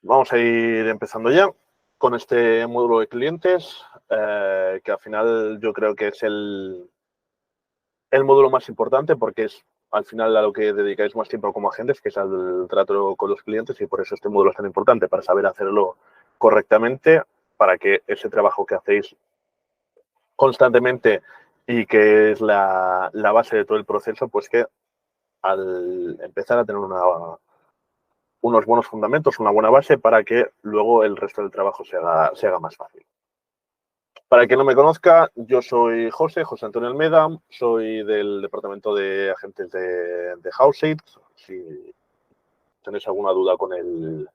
Vamos a ir empezando ya con este módulo de clientes, que al final yo creo que es el módulo más importante porque es al final a lo que dedicáis más tiempo como agentes, que es al trato con los clientes, y por eso este módulo es tan importante, para saber hacerlo correctamente, para que ese trabajo que hacéis constantemente y que es la base de todo el proceso, pues que al empezar a tener unos buenos fundamentos, una buena base para que luego el resto del trabajo se haga más fácil. Para el que no me conozca, yo soy José Antonio Almeda, soy del departamento de agentes de Houseit. Si tenéis alguna duda con el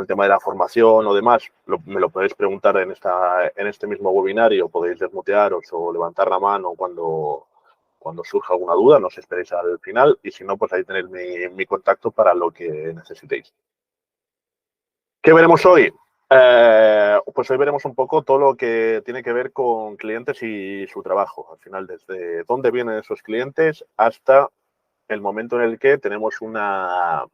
tema de la formación o demás, me lo podéis preguntar en este mismo webinario, podéis desmutearos o levantar la mano cuando surja alguna duda, no os esperéis al final, y si no, pues ahí tenéis mi contacto para lo que necesitéis. ¿Qué veremos hoy? Pues hoy veremos un poco todo lo que tiene que ver con clientes y su trabajo. Al final, desde dónde vienen esos clientes hasta el momento en el que tenemos una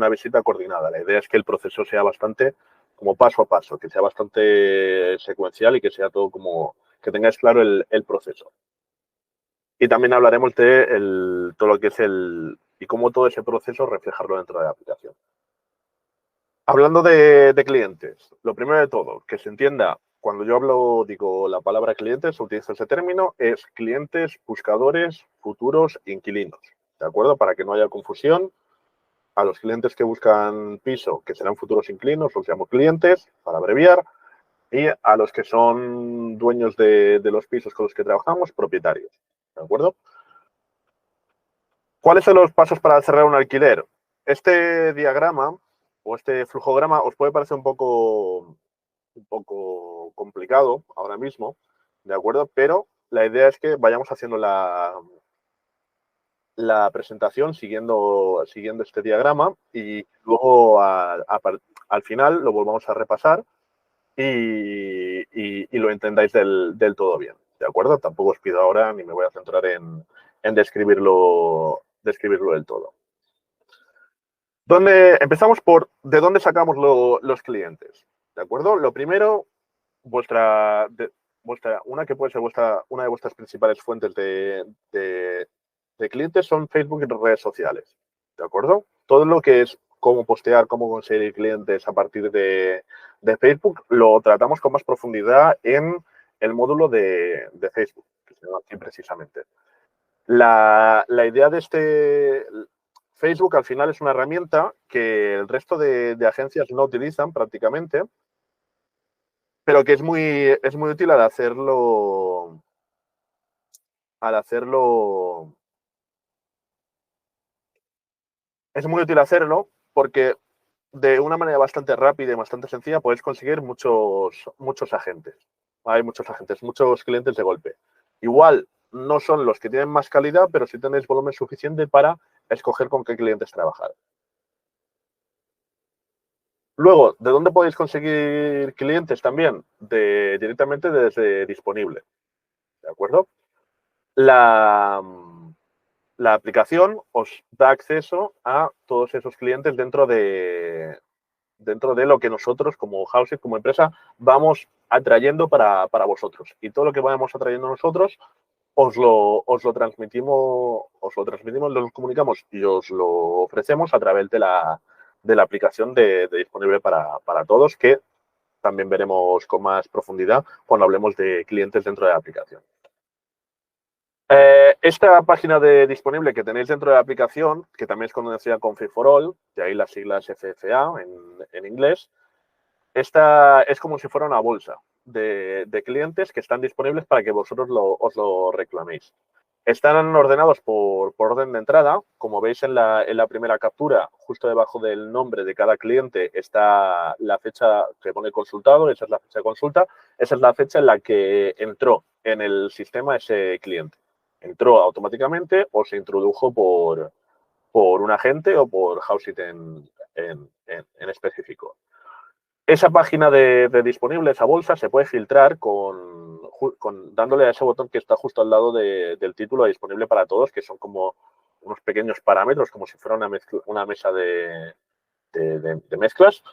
visita coordinada. La idea es que el proceso sea bastante como paso a paso, que sea bastante secuencial y que sea todo como que tengáis claro el proceso. Y también hablaremos de todo lo que es y cómo todo ese proceso reflejarlo dentro de la aplicación. Hablando de clientes, lo primero de todo, que se entienda, cuando yo digo la palabra clientes, utilizo ese término, es clientes, buscadores, futuros, inquilinos, ¿de acuerdo? Para que no haya confusión, a los clientes que buscan piso, que serán futuros inquilinos, los llamo clientes, para abreviar, y a los que son dueños de los pisos con los que trabajamos, propietarios, ¿de acuerdo? ¿Cuáles son los pasos para cerrar un alquiler? Este diagrama o este flujograma os puede parecer un poco complicado ahora mismo, ¿de acuerdo? Pero la idea es que vayamos haciendo la presentación siguiendo este diagrama y luego al final lo volvamos a repasar y lo entendáis del todo bien, ¿de acuerdo? Tampoco os pido ahora ni me voy a centrar en describirlo del todo. Empezamos por de dónde sacamos los clientes, ¿de acuerdo? Lo primero, una que puede ser una de vuestras principales fuentes de clientes son Facebook y redes sociales, ¿de acuerdo? Todo lo que es cómo postear, cómo conseguir clientes a partir de Facebook, lo tratamos con más profundidad en el módulo de Facebook, que se llama aquí precisamente. La idea de Facebook al final es una herramienta que el resto de agencias no utilizan prácticamente, pero que es muy útil es muy útil hacerlo porque de una manera bastante rápida y bastante sencilla puedes conseguir muchos agentes. Hay muchos agentes, muchos clientes de golpe. Igual no son los que tienen más calidad, pero sí tenéis volumen suficiente para escoger con qué clientes trabajar. Luego, ¿de dónde podéis conseguir clientes también? Directamente desde Disponible, ¿de acuerdo? La aplicación os da acceso a todos esos clientes dentro de lo que nosotros como Houseit, como empresa, vamos atrayendo para vosotros. Y todo lo que vamos atrayendo nosotros os lo transmitimos, lo comunicamos y os lo ofrecemos a través de la aplicación de Disponible para todos, que también veremos con más profundidad cuando hablemos de clientes dentro de la aplicación. Esta página disponible que tenéis dentro de la aplicación, que también es conocida como Free for All, de ahí las siglas FFA en inglés, esta es como si fuera una bolsa de clientes que están disponibles para que vosotros os lo reclaméis. Están ordenados por orden de entrada. Como veis en la primera captura, justo debajo del nombre de cada cliente está la fecha que pone consultado, esa es la fecha de consulta, esa es la fecha en la que entró en el sistema ese cliente. Entró automáticamente o se introdujo por un agente o por Houseit en específico. Esa página de disponible, esa bolsa, se puede filtrar dándole a ese botón que está justo al lado del título de disponible para todos, que son como unos pequeños parámetros, como si fuera una mesa de mezclas,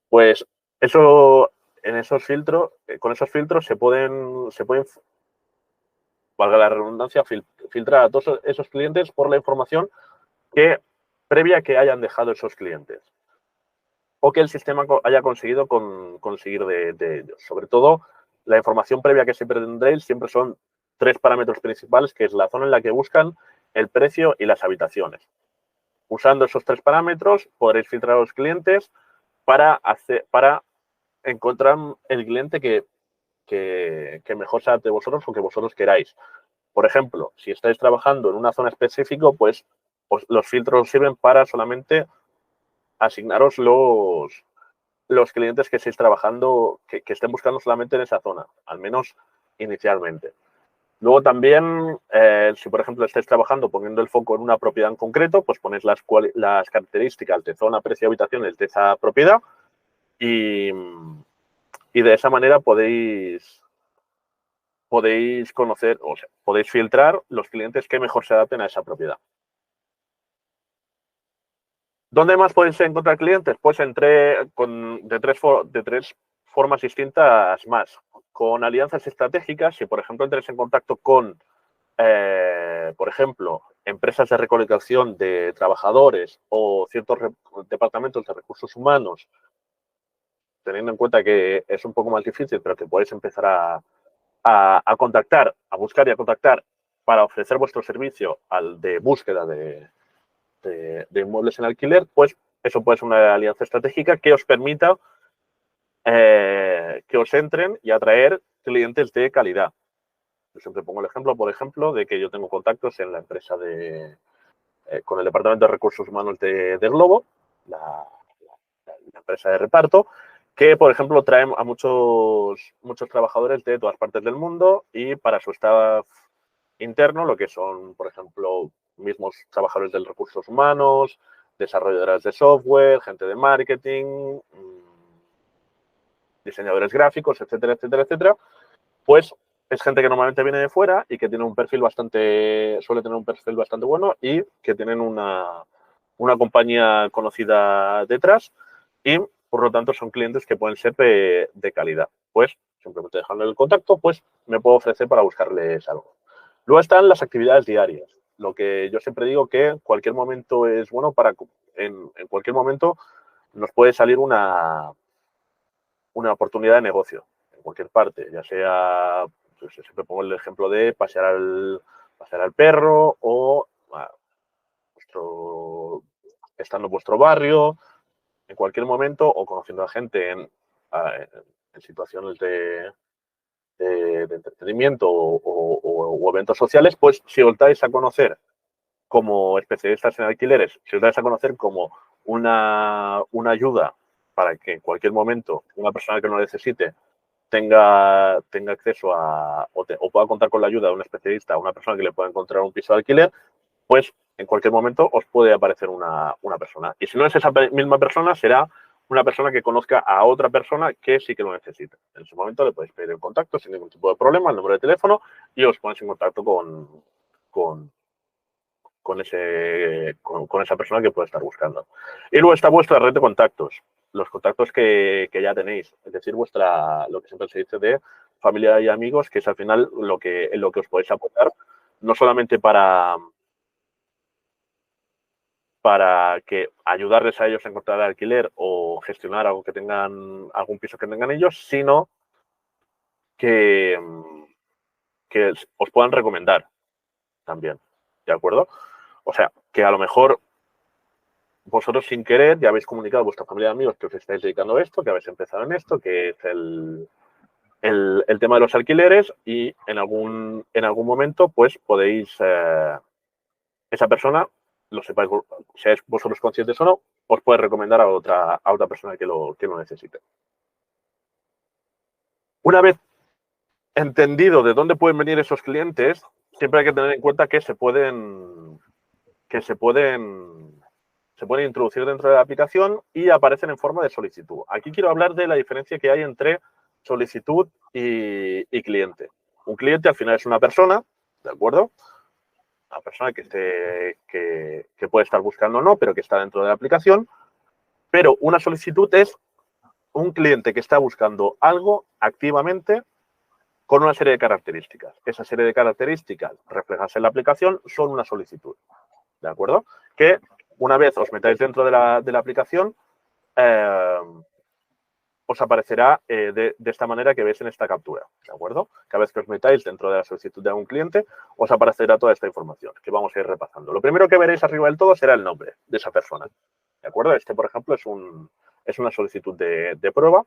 pues eso en esos filtros, con esos filtros se pueden, valga la redundancia, filtrar a todos esos clientes por la información previa que hayan dejado esos clientes o que el sistema haya conseguido conseguir de ellos. Sobre todo, la información previa que siempre tendréis siempre son 3 parámetros principales, que es la zona en la que buscan, el precio y las habitaciones. Usando esos 3 parámetros podréis filtrar a los clientes para encontrar el cliente que mejor se adapte a vosotros o que vosotros queráis. Por ejemplo, si estáis trabajando en una zona específica, pues los filtros sirven para solamente asignaros los clientes que estéis trabajando, que estén buscando solamente en esa zona, al menos inicialmente. Luego también, si por ejemplo estáis trabajando poniendo el foco en una propiedad en concreto, pues ponéis las características de zona, precio, habitaciones de esa propiedad y de esa manera podéis conocer, o sea, podéis filtrar los clientes que mejor se adapten a esa propiedad. ¿Dónde más podéis encontrar clientes? Pues de tres formas distintas más. Con alianzas estratégicas, si por ejemplo entréis en contacto con, por ejemplo, empresas de recolocación de trabajadores o ciertos departamentos de recursos humanos, teniendo en cuenta que es un poco más difícil, pero que podéis empezar a contactar, a buscar y a contactar para ofrecer vuestro servicio al de búsqueda de inmuebles en alquiler, pues eso puede ser una alianza estratégica que os permita que os entren y atraer clientes de calidad. Yo siempre pongo el ejemplo, por ejemplo, de que yo tengo contactos en la empresa con el Departamento de Recursos Humanos de Globo, la empresa de reparto, que, por ejemplo, traen a muchos trabajadores de todas partes del mundo y para su staff interno, lo que son, por ejemplo, mismos trabajadores de recursos humanos, desarrolladoras de software, gente de marketing, diseñadores gráficos, etcétera, etcétera, etcétera, pues es gente que normalmente viene de fuera y que tiene suele tener un perfil bastante bueno y que tienen una compañía conocida detrás y, por lo tanto, son clientes que pueden ser de calidad. Pues, simplemente dejando el contacto, pues me puedo ofrecer para buscarles algo. Luego están las actividades diarias. Lo que yo siempre digo que en cualquier momento es bueno en cualquier momento nos puede salir una oportunidad de negocio en cualquier parte, ya sea, pues, siempre pongo el ejemplo de pasear al perro o estando en vuestro barrio, en cualquier momento o conociendo a gente en situaciones de entretenimiento o eventos sociales, pues si os dais a conocer como especialistas en alquileres, si os dais a conocer como una ayuda para que en cualquier momento una persona que lo necesite tenga acceso o pueda contar con la ayuda de un especialista, una persona que le pueda encontrar un piso de alquiler, pues en cualquier momento os puede aparecer una persona. Y si no es esa misma persona, será una persona que conozca a otra persona que sí que lo necesita. En ese momento le podéis pedir el contacto sin ningún tipo de problema, el número de teléfono y os ponéis en contacto con esa persona que puede estar buscando. Y luego está vuestra red de contactos, los contactos que ya tenéis, es decir, lo que siempre se dice de familia y amigos, que es al final en lo que os podéis apoyar, no solamente para que ayudarles a ellos a encontrar alquiler o gestionar algún piso que tengan ellos, sino que os puedan recomendar también, ¿de acuerdo? O sea, que a lo mejor vosotros sin querer ya habéis comunicado a vuestra familia de amigos que os estáis dedicando a esto, que habéis empezado en esto, que es el tema de los alquileres y en algún momento pues podéis, esa persona, lo sepáis, seáis vosotros conscientes o no, os puede recomendar a otra persona que lo necesite. Una vez entendido de dónde pueden venir esos clientes, siempre hay que tener en cuenta que se pueden introducir dentro de la aplicación y aparecen en forma de solicitud. Aquí quiero hablar de la diferencia que hay entre solicitud y cliente. Un cliente al final es una persona, ¿de acuerdo? Una persona que puede estar buscando o no, pero que está dentro de la aplicación. Pero una solicitud es un cliente que está buscando algo activamente con una serie de características. Esa serie de características reflejadas en la aplicación son una solicitud. ¿De acuerdo? Que una vez os metáis dentro de la aplicación, os aparecerá de esta manera que veis en esta captura. ¿De acuerdo? Cada vez que os metáis dentro de la solicitud de algún cliente, os aparecerá toda esta información que vamos a ir repasando. Lo primero que veréis arriba del todo será el nombre de esa persona. ¿De acuerdo? Este, por ejemplo, es una solicitud de prueba.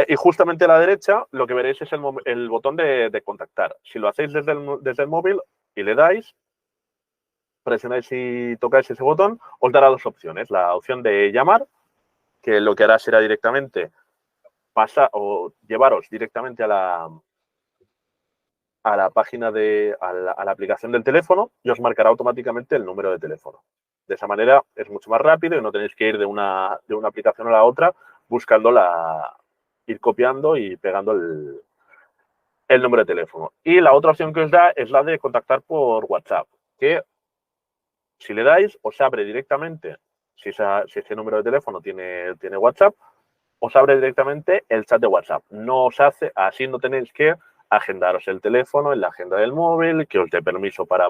Y justamente a la derecha lo que veréis es el botón de contactar. Si lo hacéis desde el móvil y le dais, presionáis y tocáis ese botón, os dará dos opciones. La opción de llamar, que lo que hará será directamente pasar o llevaros directamente a la página a la aplicación del teléfono y os marcará automáticamente el número de teléfono. De esa manera es mucho más rápido y no tenéis que ir de una aplicación a la otra buscando ir copiando y pegando el número de teléfono. Y la otra opción que os da es la de contactar por WhatsApp, que si le dais os abre directamente, si ese número de teléfono tiene WhatsApp, os abre directamente el chat de WhatsApp. No os hace, así no tenéis que agendaros el teléfono en la agenda del móvil, que os dé permiso para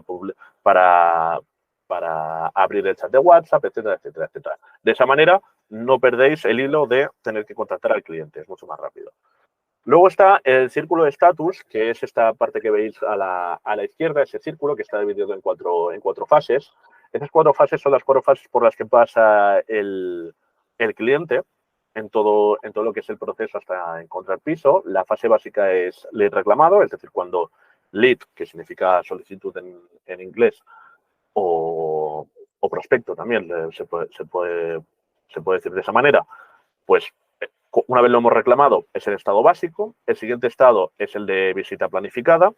abrir el chat de WhatsApp, etcétera, etcétera, etcétera. De esa manera no perdéis el hilo de tener que contactar al cliente, es mucho más rápido. Luego está el círculo de estatus, que es esta parte que veis a la izquierda, ese círculo que está dividido en cuatro fases. Esas 4 fases son las 4 fases por las que pasa el cliente en todo lo que es el proceso hasta encontrar piso. La fase básica es lead reclamado, es decir, cuando lead, que significa solicitud en inglés, o prospecto también, se puede decir de esa manera, pues una vez lo hemos reclamado, es el estado básico. El siguiente estado es el de visita planificada,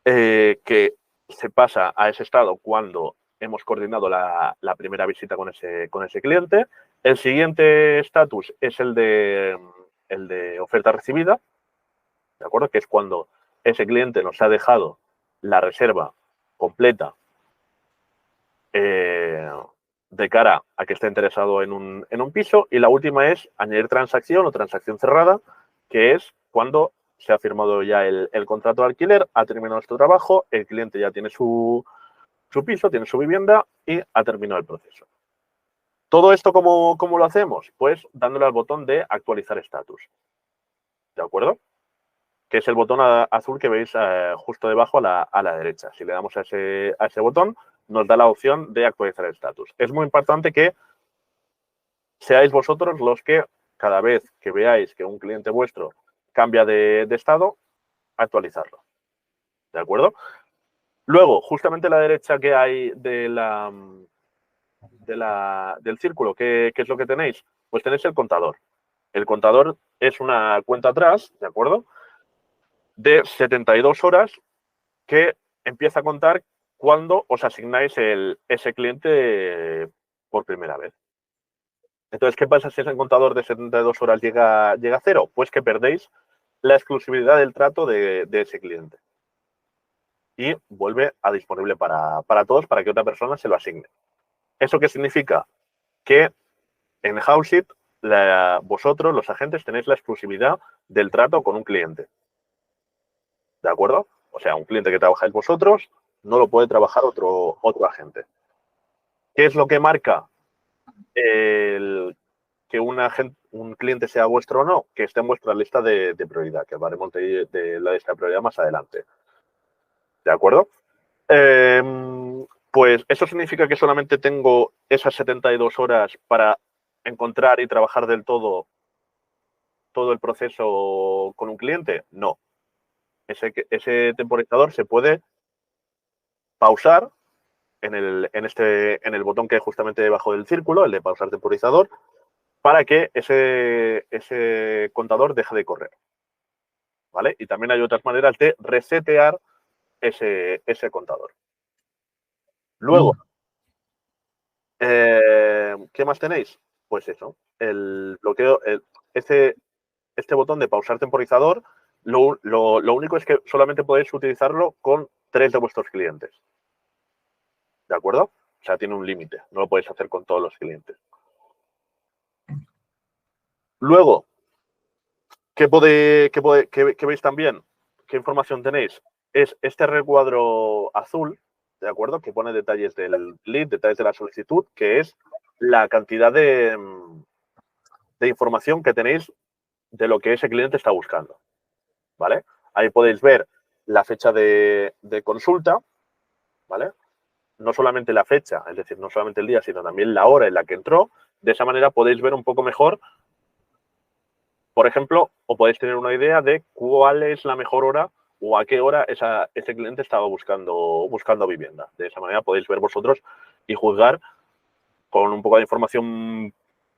que se pasa a ese estado cuando hemos coordinado la primera visita con ese cliente. El siguiente estatus es el de oferta recibida, ¿de acuerdo? Que es cuando ese cliente nos ha dejado la reserva completa de cara a que esté interesado en un piso. Y la última es añadir transacción o transacción cerrada, que es cuando se ha firmado ya el contrato de alquiler, ha terminado nuestro trabajo, el cliente ya tiene su piso, tiene su vivienda y ha terminado el proceso. ¿Todo esto cómo lo hacemos? Pues dándole al botón de actualizar estatus. ¿De acuerdo? Que es el botón azul que veis justo debajo a la derecha. Si le damos a ese botón, nos da la opción de actualizar el estatus. Es muy importante que seáis vosotros los que cada vez que veáis que un cliente vuestro cambia de estado, actualizarlo. ¿De acuerdo? Luego, justamente a la derecha que hay del círculo, ¿qué es lo que tenéis? Pues tenéis el contador. El contador es una cuenta atrás, ¿de acuerdo? De 72 horas que empieza a contar cuando os asignáis ese cliente por primera vez. Entonces, ¿qué pasa si ese contador de 72 horas llega a cero? Pues que perdéis la exclusividad del trato de ese cliente. Y vuelve a disponible para todos, para que otra persona se lo asigne. ¿Eso qué significa? Que en Houseit, vosotros, los agentes, tenéis la exclusividad del trato con un cliente. ¿De acuerdo? O sea, un cliente que trabajáis vosotros no lo puede trabajar otro agente. ¿Qué es lo que marca que un cliente sea vuestro o no? Que esté en vuestra lista de prioridad, que hablaremos de la lista de prioridad más adelante. ¿De acuerdo? Pues eso significa que solamente tengo esas 72 horas para encontrar y trabajar del todo el proceso con un cliente. No. Ese temporizador se puede pausar en el botón que hay justamente debajo del círculo, el de pausar temporizador, para que ese contador deje de correr. ¿Vale? Y también hay otras maneras de resetear ese contador. Luego, ¿qué más tenéis? Pues eso, el bloqueo, este botón de pausar temporizador, lo único es que solamente podéis utilizarlo con 3 de vuestros clientes. ¿De acuerdo? O sea, tiene un límite, no lo podéis hacer con todos los clientes. Luego, ¿qué veis también? ¿Qué información tenéis? Es este recuadro azul, ¿de acuerdo? Que pone detalles del lead, detalles de la solicitud, que es la cantidad de información que tenéis de lo que ese cliente está buscando, ¿vale? Ahí podéis ver la fecha de consulta, ¿vale? No solamente la fecha, es decir, no solamente el día, sino también la hora en la que entró. De esa manera podéis ver un poco mejor, por ejemplo, o podéis tener una idea de cuál es la mejor hora o a qué hora ese cliente estaba buscando vivienda. De esa manera podéis ver vosotros y juzgar con un poco de información,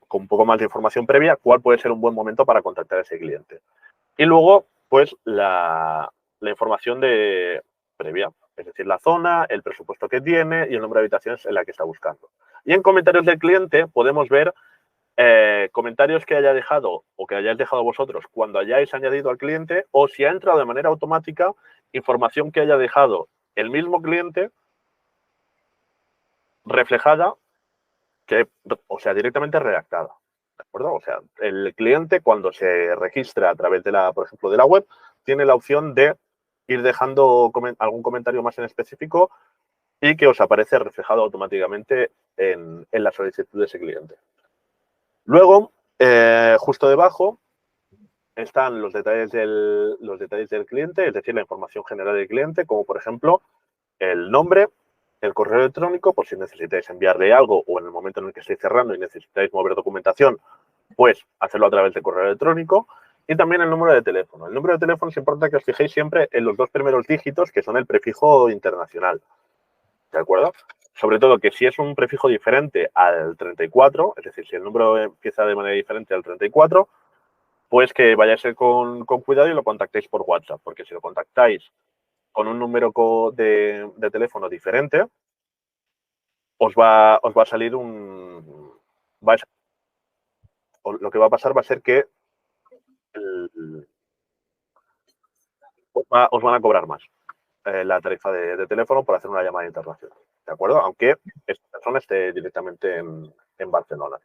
con un poco más de información previa, cuál puede ser un buen momento para contactar a ese cliente. Y luego, pues, la información previa, es decir, la zona, el presupuesto que tiene y el número de habitaciones en la que está buscando. Y en comentarios del cliente podemos ver comentarios que haya dejado o que hayáis dejado vosotros cuando hayáis añadido al cliente, o si ha entrado de manera automática, información que haya dejado el mismo cliente reflejada, o sea, directamente redactada. ¿De acuerdo? O sea, el cliente cuando se registra a través de por ejemplo, de la web, tiene la opción de ir dejando algún comentario más en específico y que os aparece reflejado automáticamente en la solicitud de ese cliente. Luego, justo debajo, están los detalles del cliente, es decir, la información general del cliente, como por ejemplo el nombre, el correo electrónico, por si necesitáis enviarle algo o en el momento en el que estéis cerrando y necesitáis mover documentación, pues hacerlo a través de correo electrónico, y también el número de teléfono. El número de teléfono es importante que os fijéis siempre en los 2 primeros dígitos, que son el prefijo internacional. ¿De acuerdo? Sobre todo que si es un prefijo diferente al 34, es decir, si el número empieza de manera diferente al 34, pues que vayáis con cuidado y lo contactéis por WhatsApp, porque si lo contactáis con un número de teléfono diferente, os va a salir lo que va a pasar va a ser que os van a cobrar más la tarifa de teléfono por hacer una llamada internacional, ¿de acuerdo? Aunque esta persona esté directamente en Barcelona.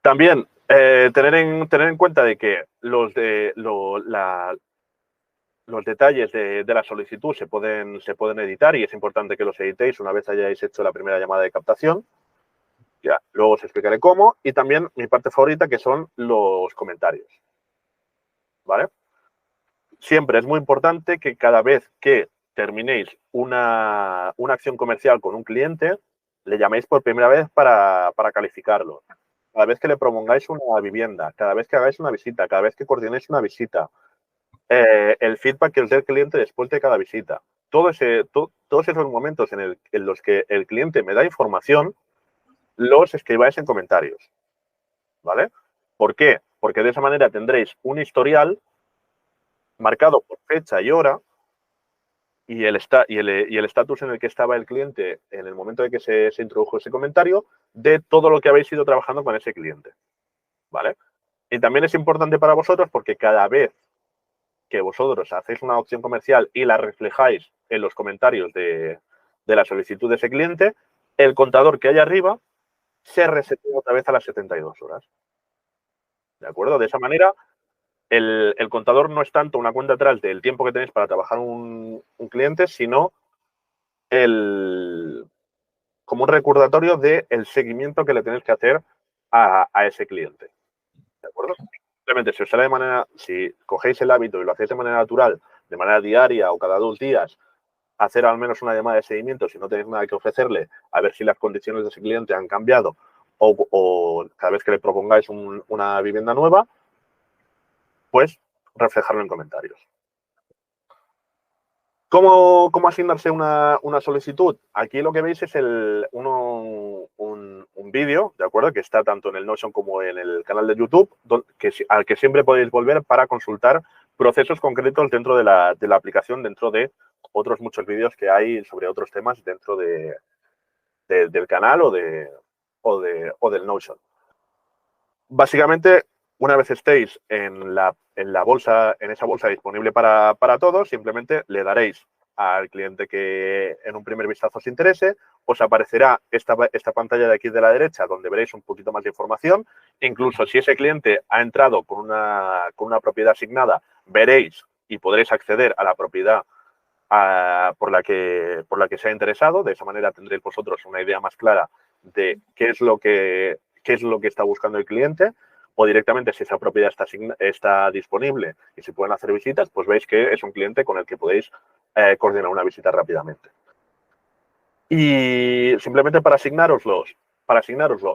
También tener en cuenta de que los detalles de la solicitud se pueden editar y es importante que los editéis una vez hayáis hecho la primera llamada de captación. Ya, luego os explicaré cómo. Y también mi parte favorita, que son los comentarios. ¿Vale? Siempre es muy importante que cada vez que terminéis una acción comercial con un cliente, le llaméis por primera vez para calificarlo. Cada vez que le propongáis una vivienda, cada vez que hagáis una visita, cada vez que coordinéis una visita, el feedback que os dé el cliente después de cada visita. Todos esos momentos en los que el cliente me da información, los escribáis en comentarios. ¿Vale? ¿Por qué? Porque de esa manera tendréis un historial marcado por fecha y hora y el estatus en el que estaba el cliente en el momento de que se introdujo ese comentario de todo lo que habéis ido trabajando con ese cliente. ¿Vale? Y también es importante para vosotros porque cada vez que vosotros hacéis una opción comercial y la reflejáis en los comentarios de la solicitud de ese cliente, el contador que hay arriba se resetea otra vez a las 72 horas. ¿De acuerdo? De esa manera, el contador no es tanto una cuenta atrás del tiempo que tenéis para trabajar un cliente, sino como un recordatorio del seguimiento que le tenéis que hacer a ese cliente. ¿De acuerdo? Simplemente, si os sale si cogéis el hábito y lo hacéis de manera natural, de manera diaria o cada 2 días, hacer al menos una llamada de seguimiento si no tenéis nada que ofrecerle, a ver si las condiciones de ese cliente han cambiado o cada vez que le propongáis una vivienda nueva, pues reflejarlo en comentarios. ¿Cómo asignarse una solicitud? Aquí lo que veis es un vídeo, ¿de acuerdo? Que está tanto en el Notion como en el canal de YouTube, al que siempre podéis volver para consultar procesos concretos dentro de la aplicación, dentro de otros muchos vídeos que hay sobre otros temas dentro del canal o del Notion. Básicamente, una vez estéis en esa bolsa disponible para todos, simplemente le daréis al cliente que en un primer vistazo os interese, os aparecerá esta pantalla de aquí de la derecha donde veréis un poquito más de información Incluso si ese cliente ha entrado con una propiedad asignada, veréis y podréis acceder a la propiedad por la que se ha interesado. De esa manera tendréis vosotros una idea más clara de qué es lo que está buscando el cliente, o directamente si esa propiedad está disponible y se pueden hacer visitas, pues veis que es un cliente con el que podéis coordinar una visita rápidamente. Y simplemente para asignároslo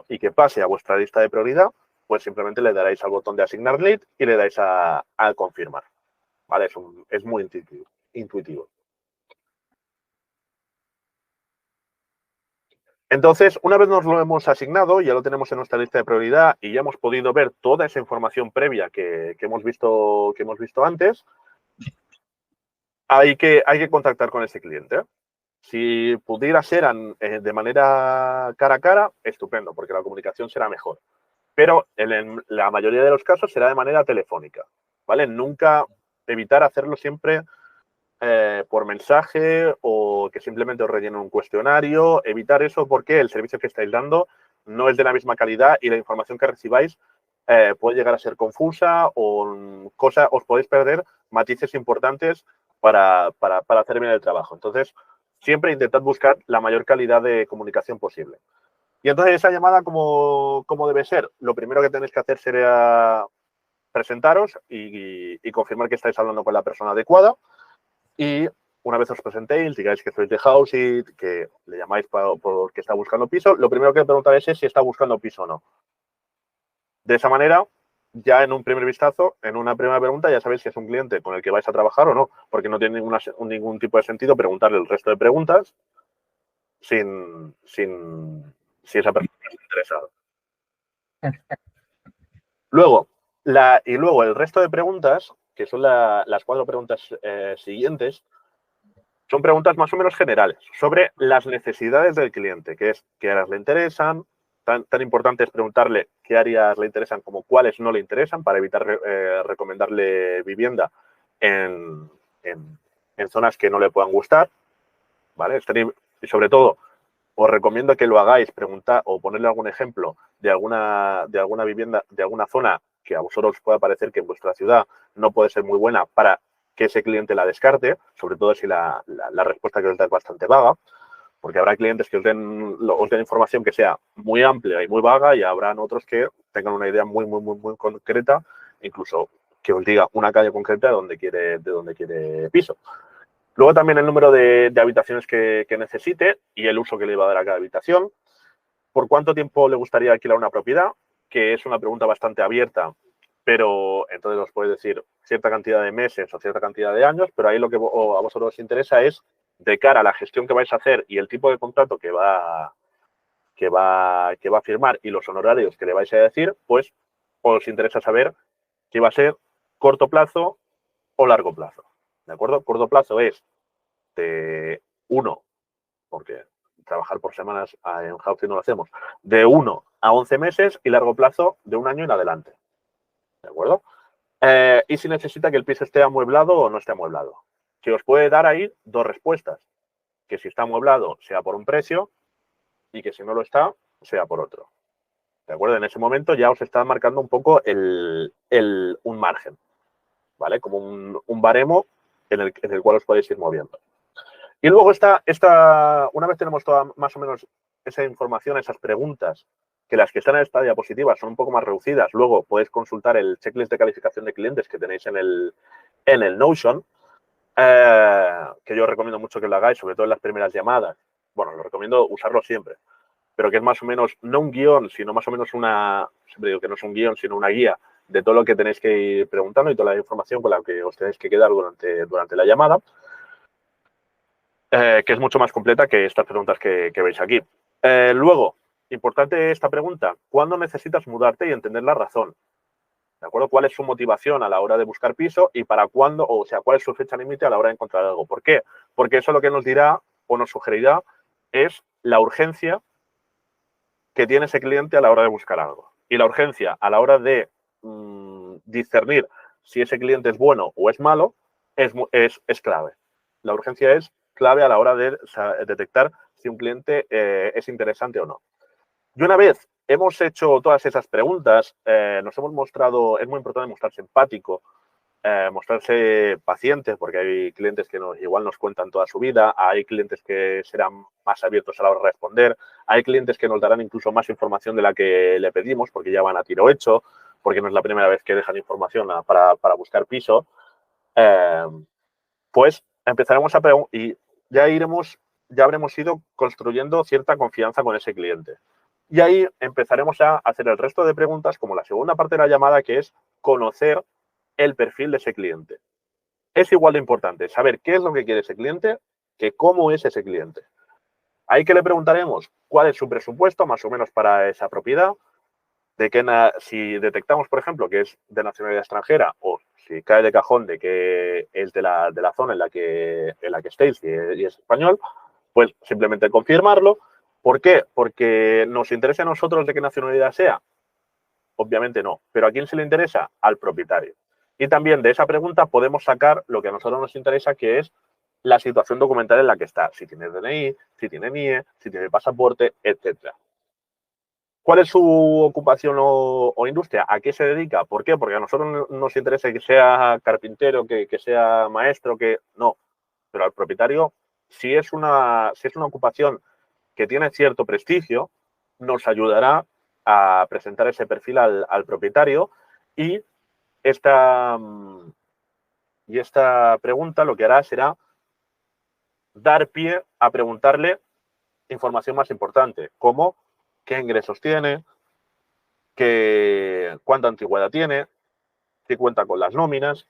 y que pase a vuestra lista de prioridad, pues simplemente le daréis al botón de asignar lead y le dais a confirmar. ¿Vale? Es muy intuitivo. Entonces, una vez nos lo hemos asignado, ya lo tenemos en nuestra lista de prioridad y ya hemos podido ver toda esa información previa que hemos visto antes, hay que contactar con ese cliente. Si pudiera ser de manera cara a cara, estupendo, porque la comunicación será mejor. Pero en la mayoría de los casos será de manera telefónica, ¿vale? Nunca evitar hacerlo siempre por mensaje o que simplemente os rellenen un cuestionario. Evitar eso porque el servicio que estáis dando no es de la misma calidad y la información que recibáis puede llegar a ser confusa o os podéis perder matices importantes para hacer bien el trabajo. Entonces, siempre intentad buscar la mayor calidad de comunicación posible. Y entonces esa llamada, ¿cómo debe ser? Lo primero que tenéis que hacer sería presentaros y confirmar que estáis hablando con la persona adecuada. Y una vez os presentéis, digáis que sois de House y que le llamáis porque está buscando piso, lo primero que le preguntaréis es si está buscando piso o no. De esa manera, ya en un primer vistazo, en una primera pregunta, ya sabéis si es un cliente con el que vais a trabajar o no, porque no tiene ningún tipo de sentido preguntarle el resto de preguntas si esa persona está interesada. Luego, el resto de preguntas, que son las 4 preguntas siguientes, son preguntas más o menos generales sobre las necesidades del cliente, que es qué áreas le interesan. Tan importante es preguntarle qué áreas le interesan como cuáles no le interesan para evitar recomendarle vivienda en zonas que no le puedan gustar, ¿vale? Y sobre todo, os recomiendo que lo hagáis, preguntar o ponerle algún ejemplo de alguna vivienda, de alguna zona que a vosotros pueda parecer que en vuestra ciudad no puede ser muy buena para que ese cliente la descarte, sobre todo si la respuesta que os da es bastante vaga, porque habrá clientes que os den información que sea muy amplia y muy vaga y habrán otros que tengan una idea muy, muy, muy, muy concreta, incluso que os diga una calle concreta de donde quiere piso. Luego también el número de habitaciones que necesite y el uso que le va a dar a cada habitación. ¿Por cuánto tiempo le gustaría alquilar una propiedad? Que es una pregunta bastante abierta, pero entonces os podéis decir cierta cantidad de meses o cierta cantidad de años, pero ahí lo que a vosotros os interesa es, de cara a la gestión que vais a hacer y el tipo de contrato que va a firmar y los honorarios que le vais a decir, pues os interesa saber si va a ser corto plazo o largo plazo. ¿De acuerdo? Corto plazo es de 1, porque trabajar por semanas en Housing no lo hacemos, de 1 a 11 meses y largo plazo de 1 año en adelante. ¿De acuerdo? Y si necesita que el piso esté amueblado o no esté amueblado. Que os puede dar ahí 2 respuestas. Que si está amueblado sea por un precio y que si no lo está, sea por otro. ¿De acuerdo? En ese momento ya os está marcando un poco un margen, ¿vale? Como un baremo en el cual os podéis ir moviendo. Y luego una vez tenemos toda más o menos esa información, esas preguntas, que las que están en esta diapositiva son un poco más reducidas, luego podéis consultar el checklist de calificación de clientes que tenéis en el Notion, que yo os recomiendo mucho que lo hagáis, sobre todo en las primeras llamadas. Bueno, lo recomiendo usarlo siempre, pero que es más o menos, no un guión, sino más o menos siempre digo que no es un guión, sino una guía de todo lo que tenéis que ir preguntando y toda la información con la que os tenéis que quedar durante la llamada. Que es mucho más completa que estas preguntas que veis aquí. Luego, importante esta pregunta, ¿cuándo necesitas mudarte y entender la razón? ¿De acuerdo? ¿Cuál es su motivación a la hora de buscar piso y para cuándo, o sea, cuál es su fecha límite a la hora de encontrar algo? ¿Por qué? Porque eso lo que nos dirá o nos sugerirá es la urgencia que tiene ese cliente a la hora de buscar algo. Y la urgencia a la hora de discernir si ese cliente es bueno o es malo es clave. La urgencia es clave a la hora de detectar si un cliente es interesante o no. Y una vez hemos hecho todas esas preguntas, nos hemos mostrado, es muy importante mostrarse empático, mostrarse pacientes, porque hay clientes que igual nos cuentan toda su vida, hay clientes que serán más abiertos a la hora de responder, hay clientes que nos darán incluso más información de la que le pedimos, porque ya van a tiro hecho, porque no es la primera vez que dejan información para buscar piso. Pues empezaremos a preguntar y ya habremos ido construyendo cierta confianza con ese cliente. Y ahí empezaremos a hacer el resto de preguntas, como la segunda parte de la llamada, que es conocer el perfil de ese cliente. Es igual de importante saber qué es lo que quiere ese cliente que cómo es ese cliente. Ahí que le preguntaremos cuál es su presupuesto, más o menos, para esa propiedad, si detectamos, por ejemplo, que es de nacionalidad extranjera o si cae de cajón de que es de la zona en la que estéis y es español, pues simplemente confirmarlo. ¿Por qué? Porque nos interesa a nosotros de qué nacionalidad sea. Obviamente no. ¿Pero a quién se le interesa? Al propietario. Y también de esa pregunta podemos sacar lo que a nosotros nos interesa, que es la situación documental en la que está. Si tiene DNI, si tiene NIE, si tiene pasaporte, etcétera. ¿Cuál es su ocupación o industria? ¿A qué se dedica? ¿Por qué? Porque a nosotros nos interesa que sea carpintero, que sea maestro, que no. Pero al propietario, si es una ocupación que tiene cierto prestigio, nos ayudará a presentar ese perfil al propietario y esta, pregunta lo que hará será dar pie a preguntarle información más importante, como qué ingresos tiene, cuánta antigüedad tiene, si cuenta con las nóminas,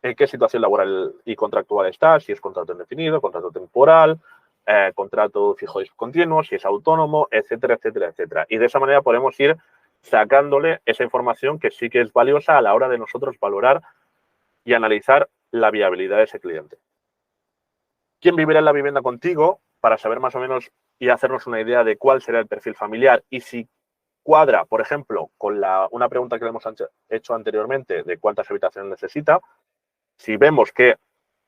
en qué situación laboral y contractual está, si es contrato indefinido, contrato temporal, contrato fijo y continuo, si es autónomo, etcétera, etcétera, etcétera. Y de esa manera podemos ir sacándole esa información que sí que es valiosa a la hora de nosotros valorar y analizar la viabilidad de ese cliente. ¿Quién vivirá en la vivienda contigo? Para saber más o menos y hacernos una idea de cuál será el perfil familiar y si cuadra, por ejemplo, con una pregunta que le hemos hecho anteriormente de cuántas habitaciones necesita. Si vemos que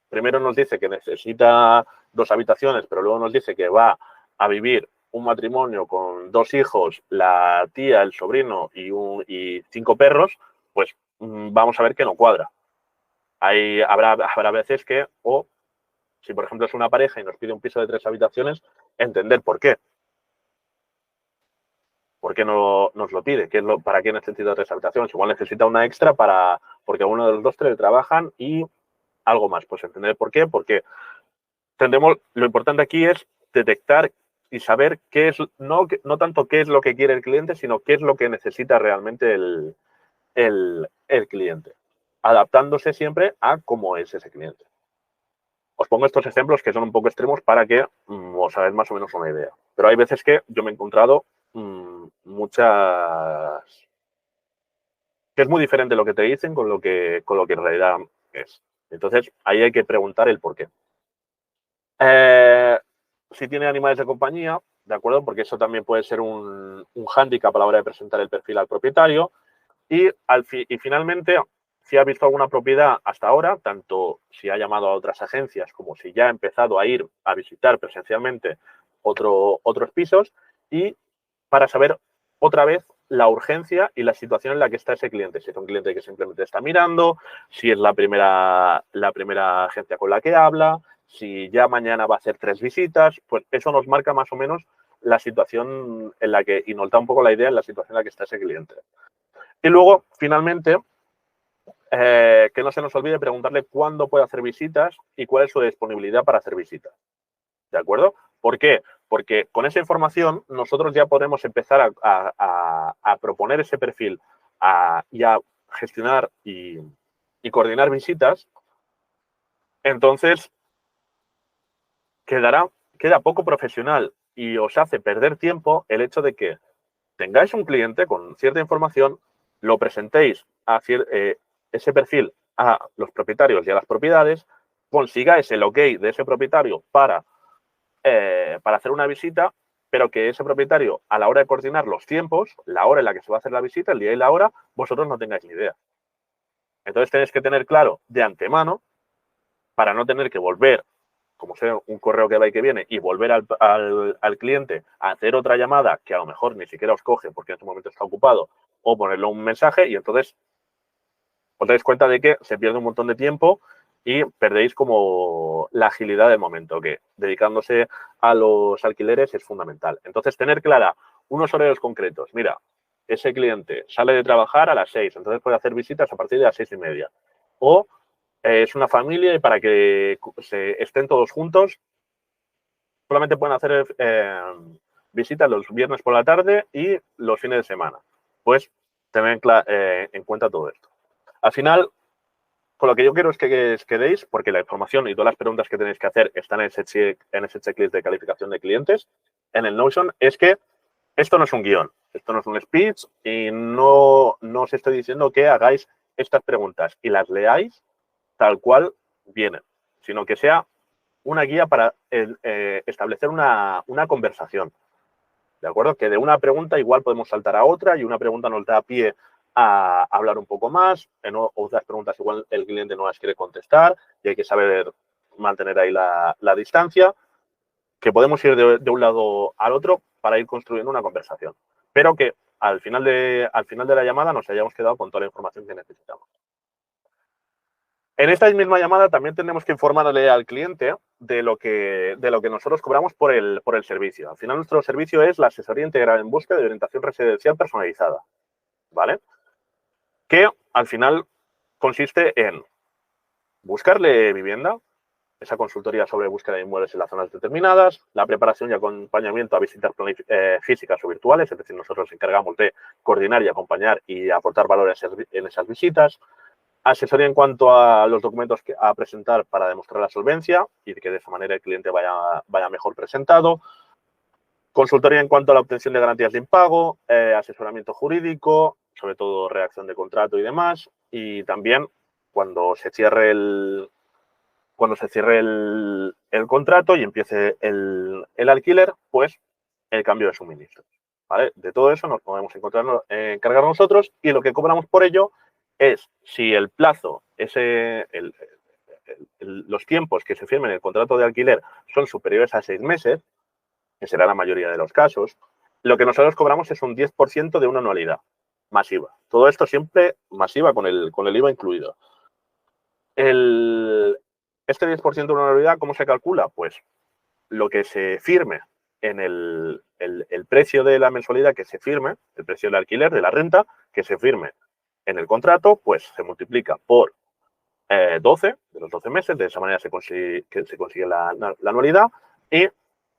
primero nos dice que necesita 2 habitaciones, pero luego nos dice que va a vivir un matrimonio con 2 hijos, la tía, el sobrino y 5 perros, pues vamos a ver que no cuadra. Habrá veces que, o si por ejemplo es una pareja y nos pide un piso de 3 habitaciones, entender por qué. ¿Por qué no nos lo pide? ¿Para qué necesita 3 habitaciones? Igual necesita una extra porque uno de los 2 teletrabajan y algo más. Pues entender por qué. Porque lo importante aquí es detectar y saber qué es, no tanto qué es lo que quiere el cliente, sino qué es lo que necesita realmente el cliente, adaptándose siempre a cómo es ese cliente. Os pongo estos ejemplos que son un poco extremos para que os hagáis más o menos una idea. Pero hay veces que yo me he encontrado muchas... que es muy diferente lo que te dicen con lo que en realidad es. Entonces, ahí hay que preguntar el por qué. Si tiene animales de compañía, ¿de acuerdo? Porque eso también puede ser un hándicap a la hora de presentar el perfil al propietario. Y finalmente, si ha visto alguna propiedad hasta ahora, tanto si ha llamado a otras agencias como si ya ha empezado a ir a visitar presencialmente otros pisos, y para saber otra vez la urgencia y la situación en la que está ese cliente. Si es un cliente que simplemente está mirando, si es la primera agencia con la que habla, si ya mañana va a hacer 3 visitas, pues eso nos marca más o menos la situación en la que, y nos da un poco la idea en la situación en la que está ese cliente. Y luego, finalmente, que no se nos olvide preguntarle cuándo puede hacer visitas y cuál es su disponibilidad para hacer visitas. ¿De acuerdo? ¿Por qué? Porque con esa información nosotros ya podemos empezar a proponer ese perfil y a gestionar y coordinar visitas. Entonces, queda poco profesional y os hace perder tiempo el hecho de que tengáis un cliente con cierta información, lo presentéis ese perfil a los propietarios y a las propiedades, consigáis el ok de ese propietario para hacer una visita, pero que ese propietario, a la hora de coordinar los tiempos, la hora en la que se va a hacer la visita, el día y la hora, vosotros no tengáis ni idea. Entonces tenéis que tener claro de antemano, para no tener que volver como sea un correo que va y que viene, y volver al cliente a hacer otra llamada que a lo mejor ni siquiera os coge porque en este momento está ocupado, o ponerle un mensaje y entonces os dais cuenta de que se pierde un montón de tiempo y perdéis como la agilidad del momento, que dedicándose a los alquileres es fundamental. Entonces, tener clara unos horarios concretos. Mira, ese cliente sale de trabajar a las 6, entonces puede hacer visitas a partir de las 6:30. O es una familia y para que estén todos juntos, solamente pueden hacer visitas los viernes por la tarde y los fines de semana. Pues tener en cuenta todo esto. Al final, con lo que yo quiero es que os quedéis, porque la información y todas las preguntas que tenéis que hacer están en ese checklist de calificación de clientes, en el Notion, es que esto no es un guión, esto no es un speech y no os estoy diciendo que hagáis estas preguntas y las leáis tal cual vienen, sino que sea una guía para establecer una conversación. ¿De acuerdo? Que de una pregunta igual podemos saltar a otra y una pregunta nos da pie a hablar un poco más. En otras preguntas igual el cliente no las quiere contestar y hay que saber mantener ahí la distancia. Que podemos ir de un lado al otro para ir construyendo una conversación. Pero que al final de la llamada nos hayamos quedado con toda la información que necesitamos. En esta misma llamada también tenemos que informarle al cliente de lo que nosotros cobramos por el servicio. Al final, nuestro servicio es la asesoría integral en búsqueda de orientación residencial personalizada, ¿vale? Que al final consiste en buscarle vivienda, esa consultoría sobre búsqueda de inmuebles en las zonas determinadas, la preparación y acompañamiento a visitas físicas o virtuales, es decir, nosotros nos encargamos de coordinar y acompañar y aportar valores en esas visitas, asesoría en cuanto a los documentos a presentar para demostrar la solvencia y que de esa manera el cliente vaya mejor presentado. Consultoría en cuanto a la obtención de garantías de impago, asesoramiento jurídico, sobre todo redacción de contrato y demás. Y también cuando se cierre el contrato y empiece el alquiler, pues el cambio de suministro. ¿Vale? De todo eso nos podemos encargar nosotros y lo que cobramos por ello es si el plazo, los tiempos que se firmen en el contrato de alquiler son superiores a 6 meses, que será la mayoría de los casos, lo que nosotros cobramos es un 10% de una anualidad masiva. Todo esto siempre masiva con el IVA incluido. Este 10% de una anualidad, ¿cómo se calcula? Pues lo que se firme en el precio de la mensualidad que se firme, el precio del alquiler, de la renta, que se firme en el contrato, pues se multiplica por 12, de los 12 meses, de esa manera se consigue la anualidad y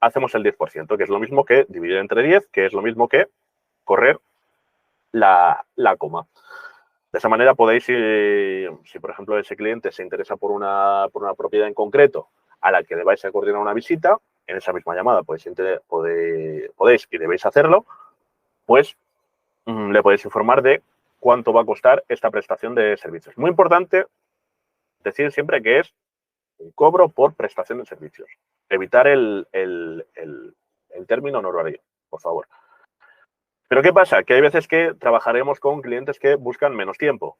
hacemos el 10%, que es lo mismo que dividir entre 10, que es lo mismo que correr la coma. De esa manera podéis, si por ejemplo ese cliente se interesa por una propiedad en concreto a la que debáis a coordinar una visita, en esa misma llamada podéis y debéis hacerlo, pues le podéis informar de cuánto va a costar esta prestación de servicios. Muy importante decir siempre que es un cobro por prestación de servicios. Evitar el término honorario, por favor. Pero ¿qué pasa? Que hay veces que trabajaremos con clientes que buscan menos tiempo,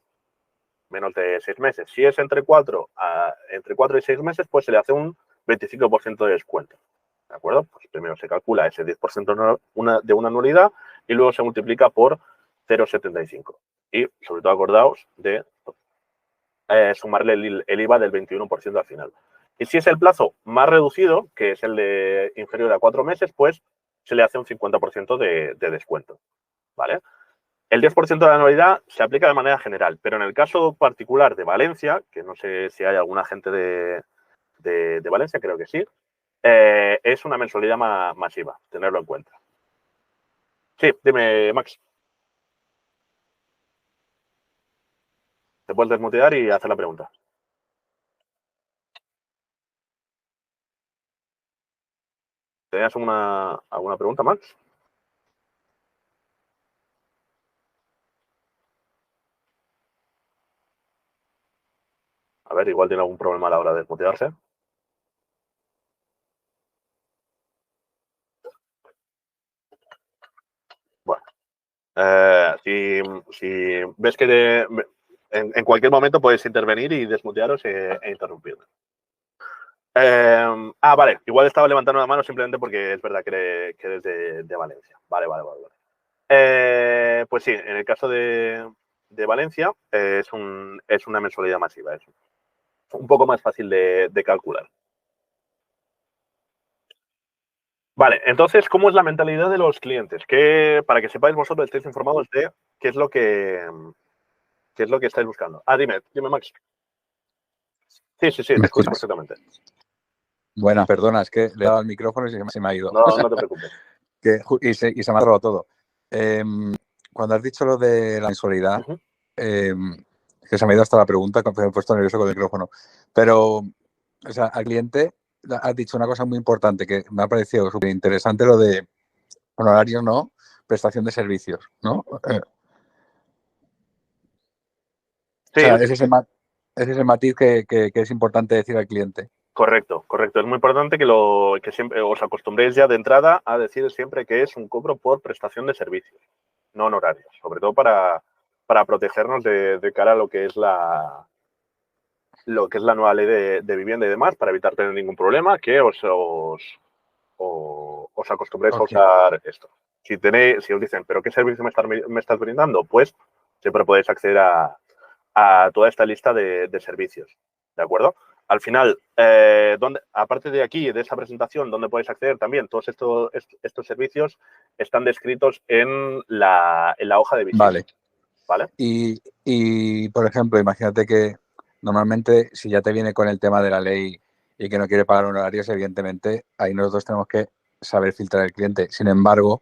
menos de 6 meses. Si es entre 4 y 6 meses, pues se le hace un 25% de descuento. ¿De acuerdo? Pues primero se calcula ese 10% de una anualidad y luego se multiplica por 0,75. Y sobre todo acordaos de sumarle el IVA del 21% al final. Y si es el plazo más reducido, que es el de inferior a 4 meses, pues se le hace un 50% de descuento. ¿Vale? El 10% de la anualidad se aplica de manera general, pero en el caso particular de Valencia, que no sé si hay alguna gente de Valencia, creo que sí, es una mensualidad masiva, tenerlo en cuenta. Sí, dime, Max. Te puedes desmutear y hacer la pregunta. ¿Tenías alguna pregunta, Max? A ver, igual tiene algún problema a la hora de desmutearse. Bueno, si ves que en cualquier momento puedes intervenir y desmutearos e interrumpirme. Vale. Igual estaba levantando la mano simplemente porque es verdad que eres de Valencia. Vale. Pues sí, en el caso de Valencia es una mensualidad masiva. Es un poco más fácil de calcular. Vale, entonces, ¿cómo es la mentalidad de los clientes? Para que sepáis vosotros, estéis informados de qué es lo que estáis buscando. Dime, Max. Sí, te ¿Me escucho escuchas? perfectamente. Bueno, perdona, es que le he dado al micrófono y se me ha ido. No te preocupes. Y se me ha robado todo. Cuando has dicho lo de la mensualidad, Ujú. que se me ha ido hasta la pregunta, me he puesto nervioso con el micrófono. Pero, o sea, al cliente has dicho una cosa muy importante que me ha parecido súper interesante, lo de honorarios, ¿no? Prestación de servicios, ¿no? O Sí, sea, es ese matiz que es importante decir al cliente. correcto. Es muy importante que siempre os acostumbréis ya de entrada a decir siempre que es un cobro por prestación de servicios, no honorarios. Sobre todo para protegernos de cara a lo que es la nueva ley de vivienda y demás, para evitar tener ningún problema, que os acostumbréis a Okay. usar esto. Si os dicen, ¿pero qué servicio me estás brindando? Pues siempre podéis acceder a toda esta lista de servicios. ¿De acuerdo? Al final, aparte de aquí, de esa presentación, donde podéis acceder también, todos estos servicios están descritos en la hoja de visitas. Vale. Y, por ejemplo, imagínate que normalmente si ya te viene con el tema de la ley y que no quiere pagar honorarios, evidentemente ahí nosotros tenemos que saber filtrar el cliente. Sin embargo,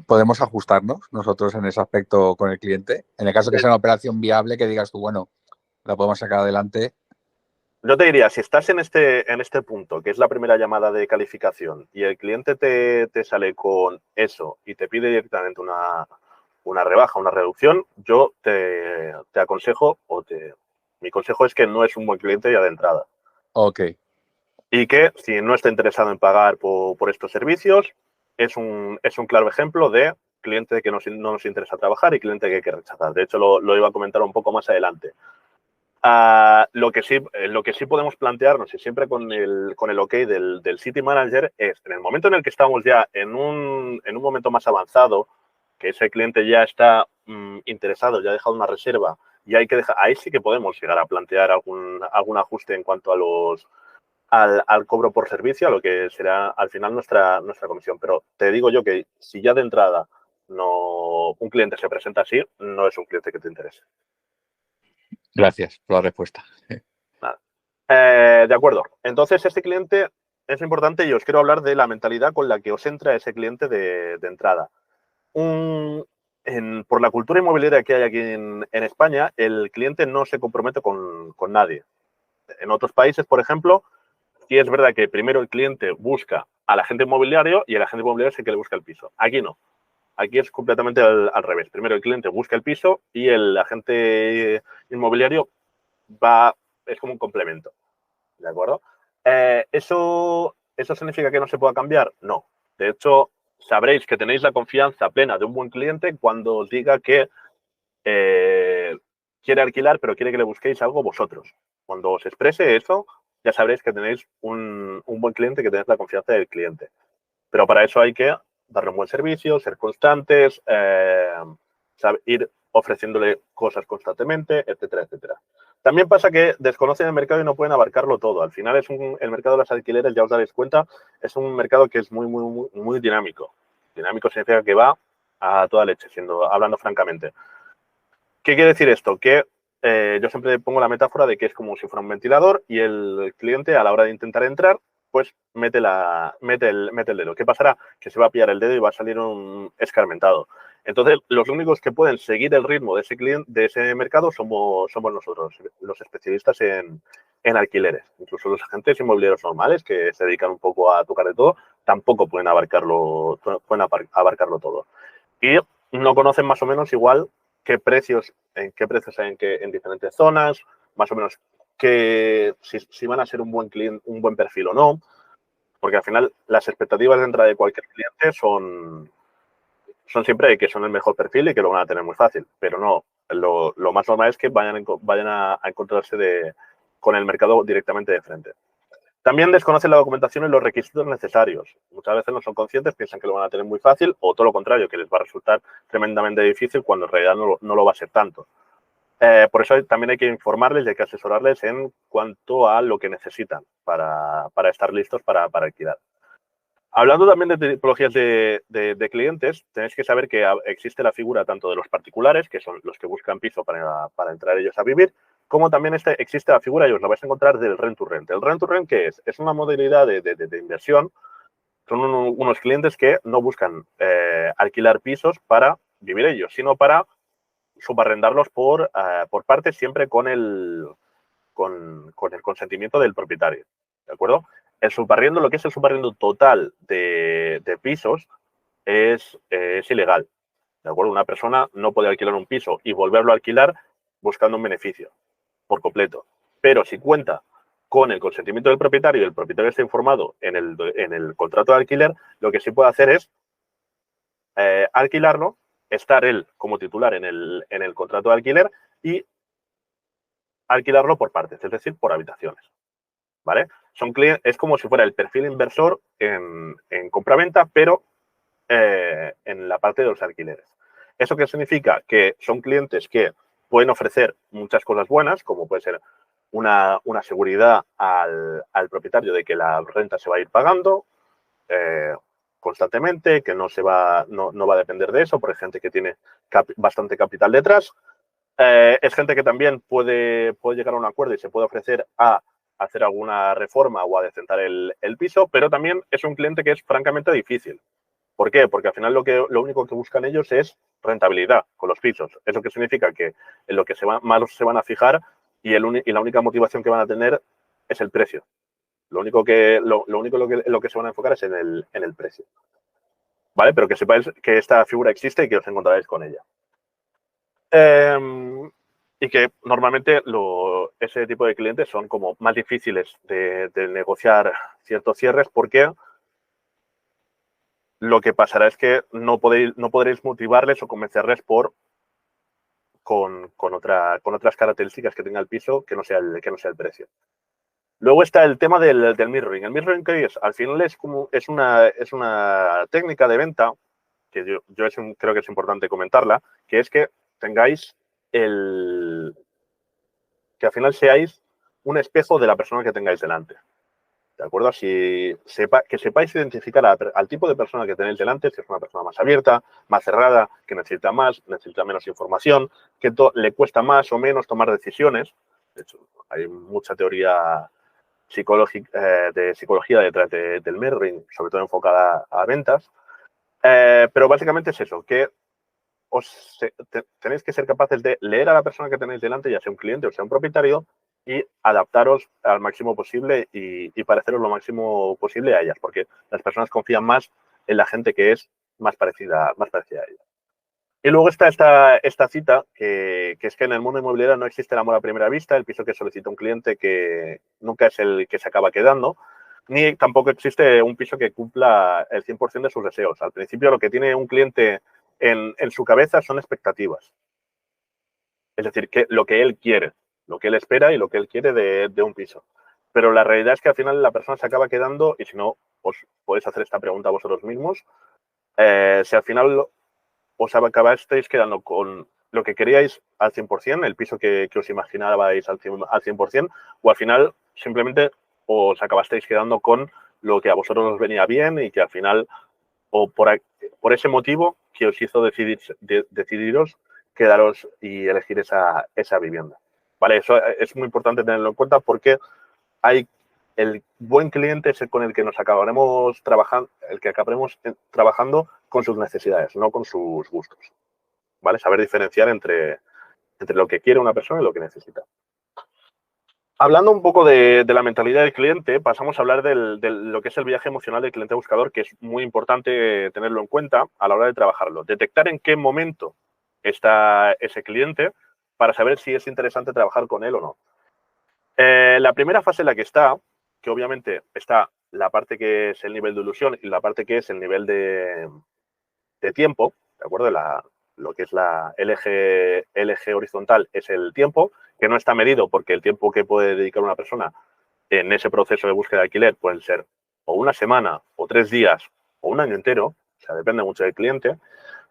podemos ajustarnos nosotros en ese aspecto con el cliente. En el caso que sea una operación viable, que digas tú, bueno, la podemos sacar adelante. Yo te diría, si estás en este punto, que es la primera llamada de calificación, y el cliente te sale con eso y te pide directamente una rebaja, una reducción, yo te aconsejo, mi consejo es que no es un buen cliente ya de entrada. Ok. Y que si no está interesado en pagar por estos servicios, es un claro ejemplo de cliente que no nos interesa trabajar y cliente que hay que rechazar. De hecho, lo iba a comentar un poco más adelante. Lo que sí podemos plantearnos, y siempre con el OK del City Manager, es en el momento en el que estamos ya en un momento más avanzado, que ese cliente ya está interesado, ya ha dejado una reserva, y ahí sí que podemos llegar a plantear algún ajuste en cuanto al cobro por servicio, a lo que será al final nuestra comisión. Pero te digo yo que si ya de entrada un cliente se presenta así, no es un cliente que te interese. Gracias por la respuesta. Nada. De acuerdo. Entonces, este cliente es importante y os quiero hablar de la mentalidad con la que os entra ese cliente de entrada. Por la cultura inmobiliaria que hay aquí en España, el cliente no se compromete con nadie. En otros países, por ejemplo, sí es verdad que primero el cliente busca al agente inmobiliario y el agente inmobiliario es el que le busca el piso. Aquí no. Aquí es completamente al revés. Primero el cliente busca el piso y el agente inmobiliario es como un complemento. ¿De acuerdo? ¿Eso significa que no se pueda cambiar? No. De hecho, sabréis que tenéis la confianza plena de un buen cliente cuando os diga que quiere alquilar, pero quiere que le busquéis algo vosotros. Cuando os exprese eso, ya sabréis que tenéis un buen cliente, que tenéis la confianza del cliente. Pero para eso hay que darle un buen servicio, ser constantes, ir ofreciéndole cosas constantemente, etcétera, etcétera. También pasa que desconocen el mercado y no pueden abarcarlo todo. Al final el mercado de los alquileres, ya os daréis cuenta, es un mercado que es muy dinámico. Dinámico significa que va a toda leche, hablando francamente. ¿Qué quiere decir esto? Que yo siempre pongo la metáfora de que es como si fuera un ventilador y el cliente a la hora de intentar entrar, pues mete el dedo. ¿Qué pasará? Que se va a pillar el dedo y va a salir un escarmentado. Entonces, los únicos que pueden seguir el ritmo de ese mercado somos nosotros, los especialistas en alquileres. Incluso los agentes inmobiliarios normales, que se dedican un poco a tocar de todo, tampoco pueden abarcarlo todo. Y no conocen más o menos igual en qué precios hay en diferentes zonas, más o menos si van a ser un buen cliente, un buen perfil o no, porque al final las expectativas de entrada de cualquier cliente son siempre que son el mejor perfil y que lo van a tener muy fácil, pero no, lo más normal es que vayan a encontrarse con el mercado directamente de frente. También desconocen la documentación y los requisitos necesarios. Muchas veces no son conscientes, piensan que lo van a tener muy fácil o todo lo contrario, que les va a resultar tremendamente difícil cuando en realidad no lo va a ser tanto. Por eso también hay que informarles y hay que asesorarles en cuanto a lo que necesitan para estar listos para alquilar. Hablando también de tipologías de clientes, tenéis que saber que existe la figura tanto de los particulares, que son los que buscan piso para entrar ellos a vivir, como también existe la figura, y os la vais a encontrar, del rent to rent. ¿El rent to rent qué es? Es una modalidad de inversión. Son unos clientes que no buscan alquilar pisos para vivir ellos, sino para subarrendarlos por partes, siempre con el consentimiento del propietario. ¿De acuerdo? El subarriendo, lo que es el subarriendo total de pisos, es ilegal. ¿De acuerdo? Una persona no puede alquilar un piso y volverlo a alquilar buscando un beneficio por completo. Pero si cuenta con el consentimiento del propietario y el propietario está informado en el contrato de alquiler, lo que sí puede hacer es alquilarlo, estar él como titular en el contrato de alquiler y alquilarlo por partes, es decir, por habitaciones. ¿Vale? Es como si fuera el perfil inversor en compraventa, pero en la parte de los alquileres. ¿Eso qué significa? Que son clientes que pueden ofrecer muchas cosas buenas, como puede ser una seguridad al propietario de que la renta se va a ir pagando constantemente, que no va a depender de eso, porque hay gente que tiene bastante capital detrás. Es gente que también puede llegar a un acuerdo y se puede ofrecer a hacer alguna reforma o a decentar el piso, pero también es un cliente que es francamente difícil. ¿Por qué? Porque al final lo único que buscan ellos es rentabilidad con los pisos. Eso que significa que en lo que más se van a fijar y la única motivación que van a tener es el precio. Lo único lo que se van a enfocar es en el precio. ¿Vale? Pero que sepáis que esta figura existe y que os encontraréis con ella. Y que normalmente ese tipo de clientes son como más difíciles de negociar ciertos cierres, porque lo que pasará es que no podréis motivarles o convencerles con otras características que tenga el piso que no sea el precio. Luego está el tema del mirroring. ¿El mirroring qué es? Al final es una técnica de venta que yo creo que es importante comentarla, que es que tengáis que al final seáis un espejo de la persona que tengáis delante. ¿De acuerdo? Que sepáis identificar al tipo de persona que tenéis delante, si es una persona más abierta, más cerrada, que necesita menos información, que le cuesta más o menos tomar decisiones. De hecho, hay mucha teoría de psicología detrás del mirroring, sobre todo enfocada a ventas. Pero básicamente es eso, que tenéis que ser capaces de leer a la persona que tenéis delante, ya sea un cliente o sea un propietario, y adaptaros al máximo posible y pareceros lo máximo posible a ellas, porque las personas confían más en la gente que es más parecida a ellas. Y luego está esta cita, que es que en el mundo inmobiliario no existe el amor a primera vista, el piso que solicita un cliente que nunca es el que se acaba quedando, ni tampoco existe un piso que cumpla el 100% de sus deseos. Al principio lo que tiene un cliente en su cabeza son expectativas. Es decir, que lo que él quiere, lo que él espera y lo que él quiere de un piso. Pero la realidad es que al final la persona se acaba quedando, y si no, os podéis hacer esta pregunta a vosotros mismos, si al final os acabasteis quedando con lo que queríais al 100%, el piso que os imaginabais al 100%, o al final simplemente os acabasteis quedando con lo que a vosotros os venía bien y que al final, o por ese motivo, que os hizo decidiros quedaros y elegir esa vivienda. ¿Vale? Eso es muy importante tenerlo en cuenta, porque el buen cliente es el con el que nos acabaremos trabajando, el que acabaremos trabajando con sus necesidades, no con sus gustos. ¿Vale? Saber diferenciar entre lo que quiere una persona y lo que necesita. Hablando un poco de la mentalidad del cliente, pasamos a hablar de lo que es el viaje emocional del cliente buscador, que es muy importante tenerlo en cuenta a la hora de trabajarlo. Detectar en qué momento está ese cliente para saber si es interesante trabajar con él o no. La primera fase en la que está, que obviamente está la parte que es el nivel de ilusión y la parte que es el nivel de tiempo, ¿de acuerdo? Lo que es el eje horizontal es el tiempo, que no está medido, porque el tiempo que puede dedicar una persona en ese proceso de búsqueda de alquiler pueden ser o una semana, o 3 días, o un año entero, o sea, depende mucho del cliente,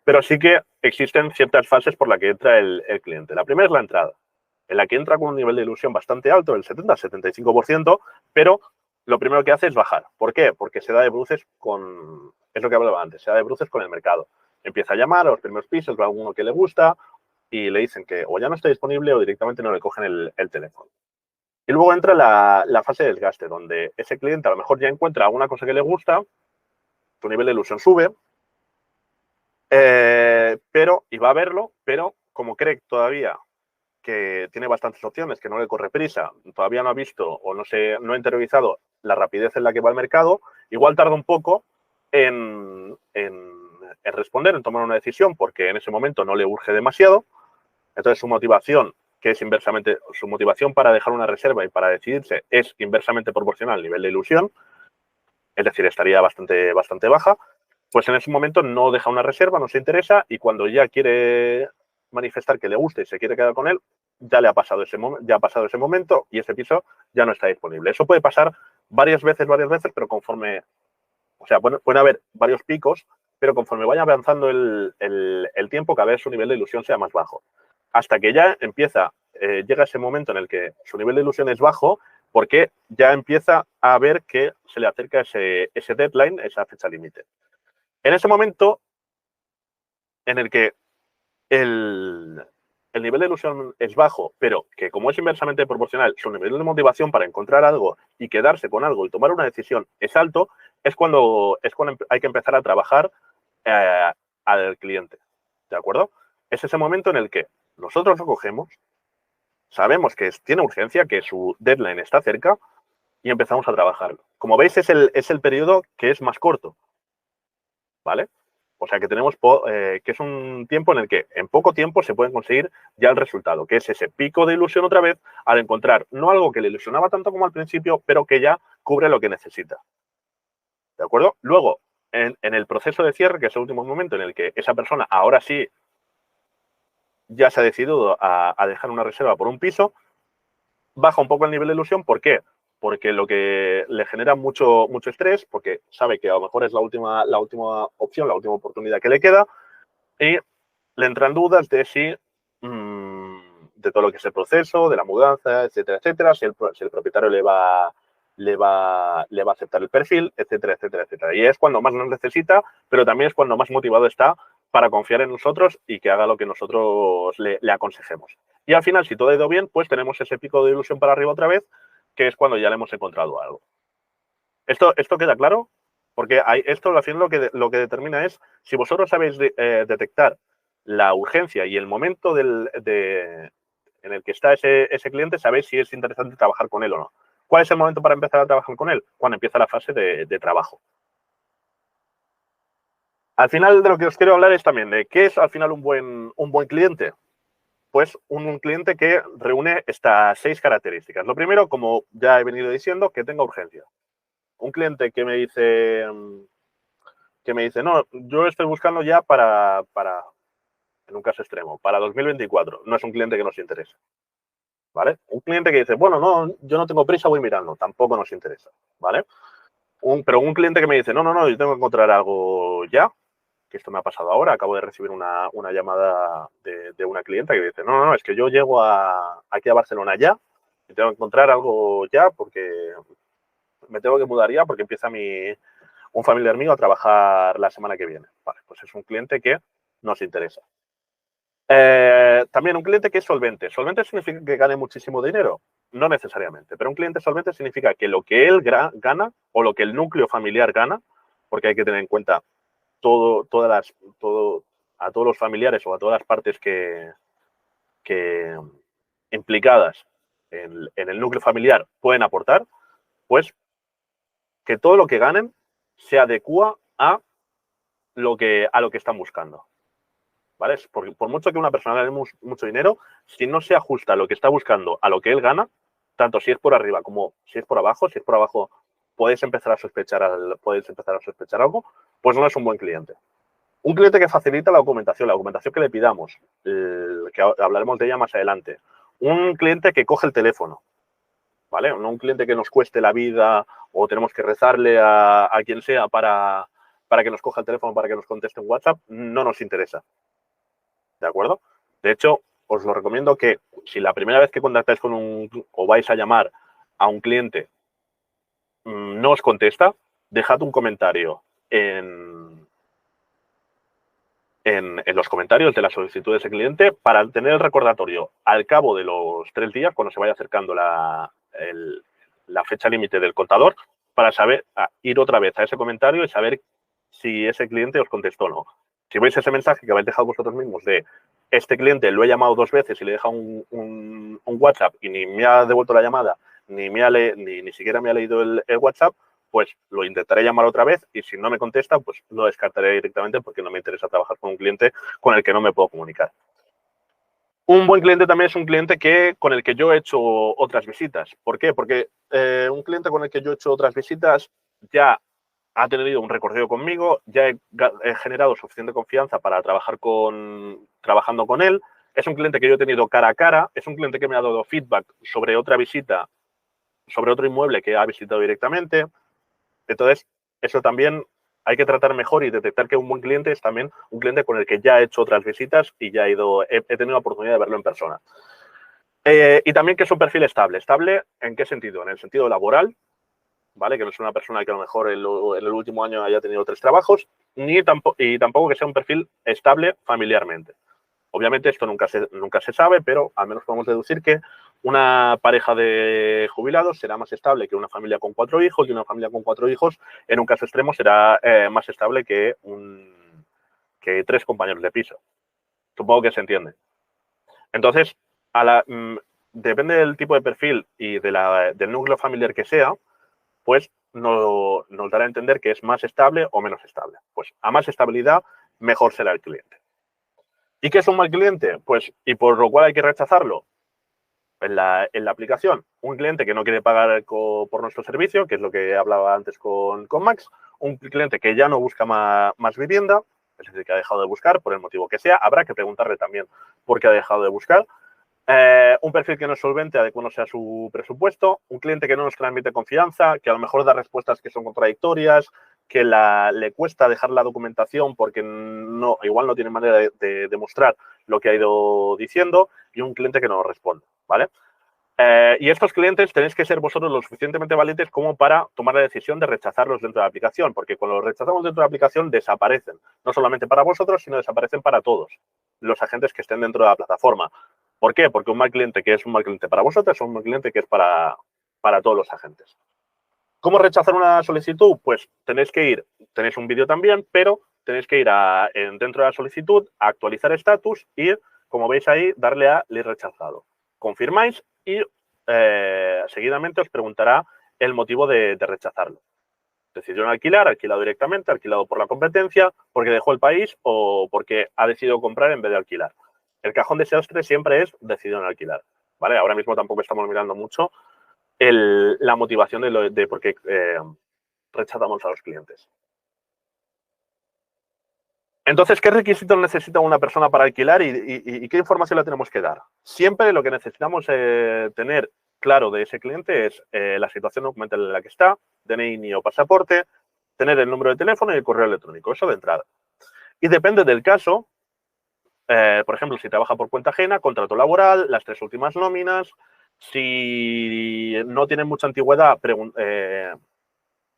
pero sí que existen ciertas fases por las que entra el cliente. La primera es la entrada, en la que entra con un nivel de ilusión bastante alto, del 70-75%, pero lo primero que hace es bajar. ¿Por qué? Porque se da de bruces con, es lo que hablaba antes, se da de bruces con el mercado. Empieza a llamar a los primeros pisos, va a alguno que le gusta y le dicen que o ya no está disponible o directamente no le cogen el teléfono. Y luego entra la fase de desgaste, donde ese cliente a lo mejor ya encuentra alguna cosa que le gusta, tu nivel de ilusión sube, y va a verlo, pero como cree todavía que tiene bastantes opciones, que no le corre prisa, todavía no ha visto o no ha interiorizado la rapidez en la que va el mercado, igual tarda un poco en responder, en tomar una decisión, porque en ese momento no le urge demasiado. Entonces su motivación, que es inversamente, su motivación para dejar una reserva y para decidirse es inversamente proporcional al nivel de ilusión, es decir, estaría bastante baja, pues en ese momento no deja una reserva, no se interesa y cuando ya quiere manifestar que le gusta y se quiere quedar con él, ya le ha pasado ese momento y ese piso ya no está disponible. Eso puede pasar varias veces, pero conforme, o sea, pueden haber varios picos, pero conforme vaya avanzando el tiempo, cada vez su nivel de ilusión sea más bajo. Hasta que ya llega ese momento en el que su nivel de ilusión es bajo porque ya empieza a ver que se le acerca ese deadline, esa fecha límite. En ese momento en el que el nivel de ilusión es bajo, pero que como es inversamente proporcional, su nivel de motivación para encontrar algo y quedarse con algo y tomar una decisión es alto, es cuando hay que empezar a trabajar al cliente. ¿De acuerdo? Es ese momento en el que nosotros lo cogemos, sabemos que tiene urgencia, que su deadline está cerca y empezamos a trabajarlo. Como veis, es el periodo que es más corto. ¿Vale? O sea que tenemos que es un tiempo en el que en poco tiempo se puede conseguir ya el resultado, que es ese pico de ilusión otra vez al encontrar no algo que le ilusionaba tanto como al principio, pero que ya cubre lo que necesita. ¿De acuerdo? Luego, en el proceso de cierre, que es el último momento en el que esa persona ahora sí ya se ha decidido a dejar una reserva por un piso, baja un poco el nivel de ilusión. ¿Por qué? Porque lo que le genera mucho estrés, porque sabe que a lo mejor es la última opción, la última oportunidad que le queda, y le entran dudas de de todo lo que es el proceso, de la mudanza, etcétera, etcétera, si el propietario le va a aceptar el perfil, etcétera, etcétera, etcétera. Y es cuando más nos necesita, pero también es cuando más motivado está para confiar en nosotros y que haga lo que nosotros le aconsejemos. Y al final, si todo ha ido bien, pues tenemos ese pico de ilusión para arriba otra vez, que es cuando ya le hemos encontrado algo. ¿Esto queda claro? Porque esto al final lo que determina es si vosotros sabéis detectar la urgencia y el momento en el que está ese cliente, sabéis si es interesante trabajar con él o no. ¿Cuál es el momento para empezar a trabajar con él? Cuando empieza la fase de trabajo. Al final de lo que os quiero hablar es también de qué es al final un buen cliente. Pues un cliente que reúne estas 6 características. Lo primero, como ya he venido diciendo, que tenga urgencia. Un cliente que me dice, no, yo estoy buscando ya en un caso extremo, para 2024. No es un cliente que nos interesa. ¿Vale? Un cliente que dice, bueno, no, yo no tengo prisa, voy mirando. Tampoco nos interesa. ¿Vale? Pero un cliente que me dice, no, yo tengo que encontrar algo ya, que esto me ha pasado ahora, acabo de recibir una llamada de una clienta que dice, no, es que yo llego aquí a Barcelona ya y tengo que encontrar algo ya porque me tengo que mudar ya porque empieza un familiar mío a trabajar la semana que viene. Vale, pues es un cliente que nos interesa. También un cliente que es solvente. ¿Solvente significa que gane muchísimo dinero? No necesariamente, pero un cliente solvente significa que lo que él gana o lo que el núcleo familiar gana, porque hay que tener en cuenta a todos los familiares o a todas las partes que implicadas en el núcleo familiar pueden aportar, pues que todo lo que ganen se adecua a lo que están buscando. ¿Vale? Por mucho que una persona gane mucho dinero, si no se ajusta lo que está buscando a lo que él gana, tanto si es por arriba como si es por abajo puedes empezar a sospechar algo, pues no es un buen cliente. Un cliente que facilita la documentación que le pidamos, que hablaremos de ella más adelante. Un cliente que coge el teléfono, ¿vale? No un cliente que nos cueste la vida o tenemos que rezarle a quien sea para que nos coja el teléfono, para que nos conteste en WhatsApp, no nos interesa. ¿De acuerdo? De hecho, os lo recomiendo que si la primera vez que contactáis con o vais a llamar a un cliente no os contesta, dejad un comentario en los comentarios de la solicitud de ese cliente para tener el recordatorio al cabo de los 3 días, cuando se vaya acercando la fecha límite del contador, para saber ir otra vez a ese comentario y saber si ese cliente os contestó o no. Si veis ese mensaje que habéis dejado vosotros mismos de este cliente lo he llamado 2 veces y le he dejado un WhatsApp y ni me ha devuelto la llamada, ni siquiera me ha leído el WhatsApp, pues lo intentaré llamar otra vez y si no me contesta, pues lo descartaré directamente porque no me interesa trabajar con un cliente con el que no me puedo comunicar. Un buen cliente también es un cliente con el que yo he hecho otras visitas. ¿Por qué? Porque un cliente con el que yo he hecho otras visitas ya ha tenido un recorrido conmigo, ya he generado suficiente confianza para trabajando con él. Es un cliente que yo he tenido cara a cara, es un cliente que me ha dado feedback sobre otra visita, sobre otro inmueble que ha visitado directamente. Entonces, eso también hay que tratar mejor y detectar que un buen cliente es también un cliente con el que ya he hecho otras visitas y ya he tenido la oportunidad de verlo en persona. Y también que es un perfil estable. ¿Estable en qué sentido? En el sentido laboral, ¿vale? Que no es una persona que a lo mejor en el último año haya tenido 3 trabajos, y tampoco que sea un perfil estable familiarmente. Obviamente esto nunca se sabe, pero al menos podemos deducir que una pareja de jubilados será más estable que una familia con 4 hijos y una familia con 4 hijos, en un caso extremo, será más estable que 3 compañeros de piso. Supongo que se entiende. Entonces, depende del tipo de perfil y del núcleo familiar que sea, pues nos dará a entender que es más estable o menos estable. Pues a más estabilidad, mejor será el cliente. ¿Y qué es un mal cliente? Pues, y por lo cual hay que rechazarlo en la aplicación. Un cliente que no quiere pagar por nuestro servicio, que es lo que hablaba antes con Max. Un cliente que ya no busca más vivienda, es decir, que ha dejado de buscar por el motivo que sea. Habrá que preguntarle también por qué ha dejado de buscar. Un perfil que no es solvente, adecuándose a su presupuesto. Un cliente que no nos transmite confianza, que a lo mejor da respuestas que son contradictorias, que le cuesta dejar la documentación porque igual no tiene manera de demostrar lo que ha ido diciendo, y un cliente que no nos responde, ¿vale? Y estos clientes tenéis que ser vosotros lo suficientemente valientes como para tomar la decisión de rechazarlos dentro de la aplicación, porque cuando los rechazamos dentro de la aplicación desaparecen, no solamente para vosotros, sino desaparecen para todos los agentes que estén dentro de la plataforma. ¿Por qué? Porque un mal cliente que es un mal cliente para vosotros es un mal cliente que es para todos los agentes. ¿Cómo rechazar una solicitud? Pues tenéis un vídeo también, pero tenéis que ir dentro de la solicitud, a actualizar estatus y, como veis ahí, darle a leer rechazado. Confirmáis y seguidamente os preguntará el motivo de rechazarlo. Decidió alquilar, alquilado directamente, alquilado por la competencia, porque dejó el país o porque ha decidido comprar en vez de alquilar. El cajón desastre siempre es decidió no alquilar, ¿vale? Ahora mismo tampoco estamos mirando mucho la motivación de por qué rechazamos a los clientes. Entonces, ¿qué requisitos necesita una persona para alquilar y qué información le tenemos que dar? Siempre lo que necesitamos tener claro de ese cliente es la situación documental en la que está, DNI, NIE o pasaporte, tener el número de teléfono y el correo electrónico, eso de entrada. Y depende del caso, por ejemplo, si trabaja por cuenta ajena, contrato laboral, las 3 últimas nóminas. Si no tiene mucha antigüedad,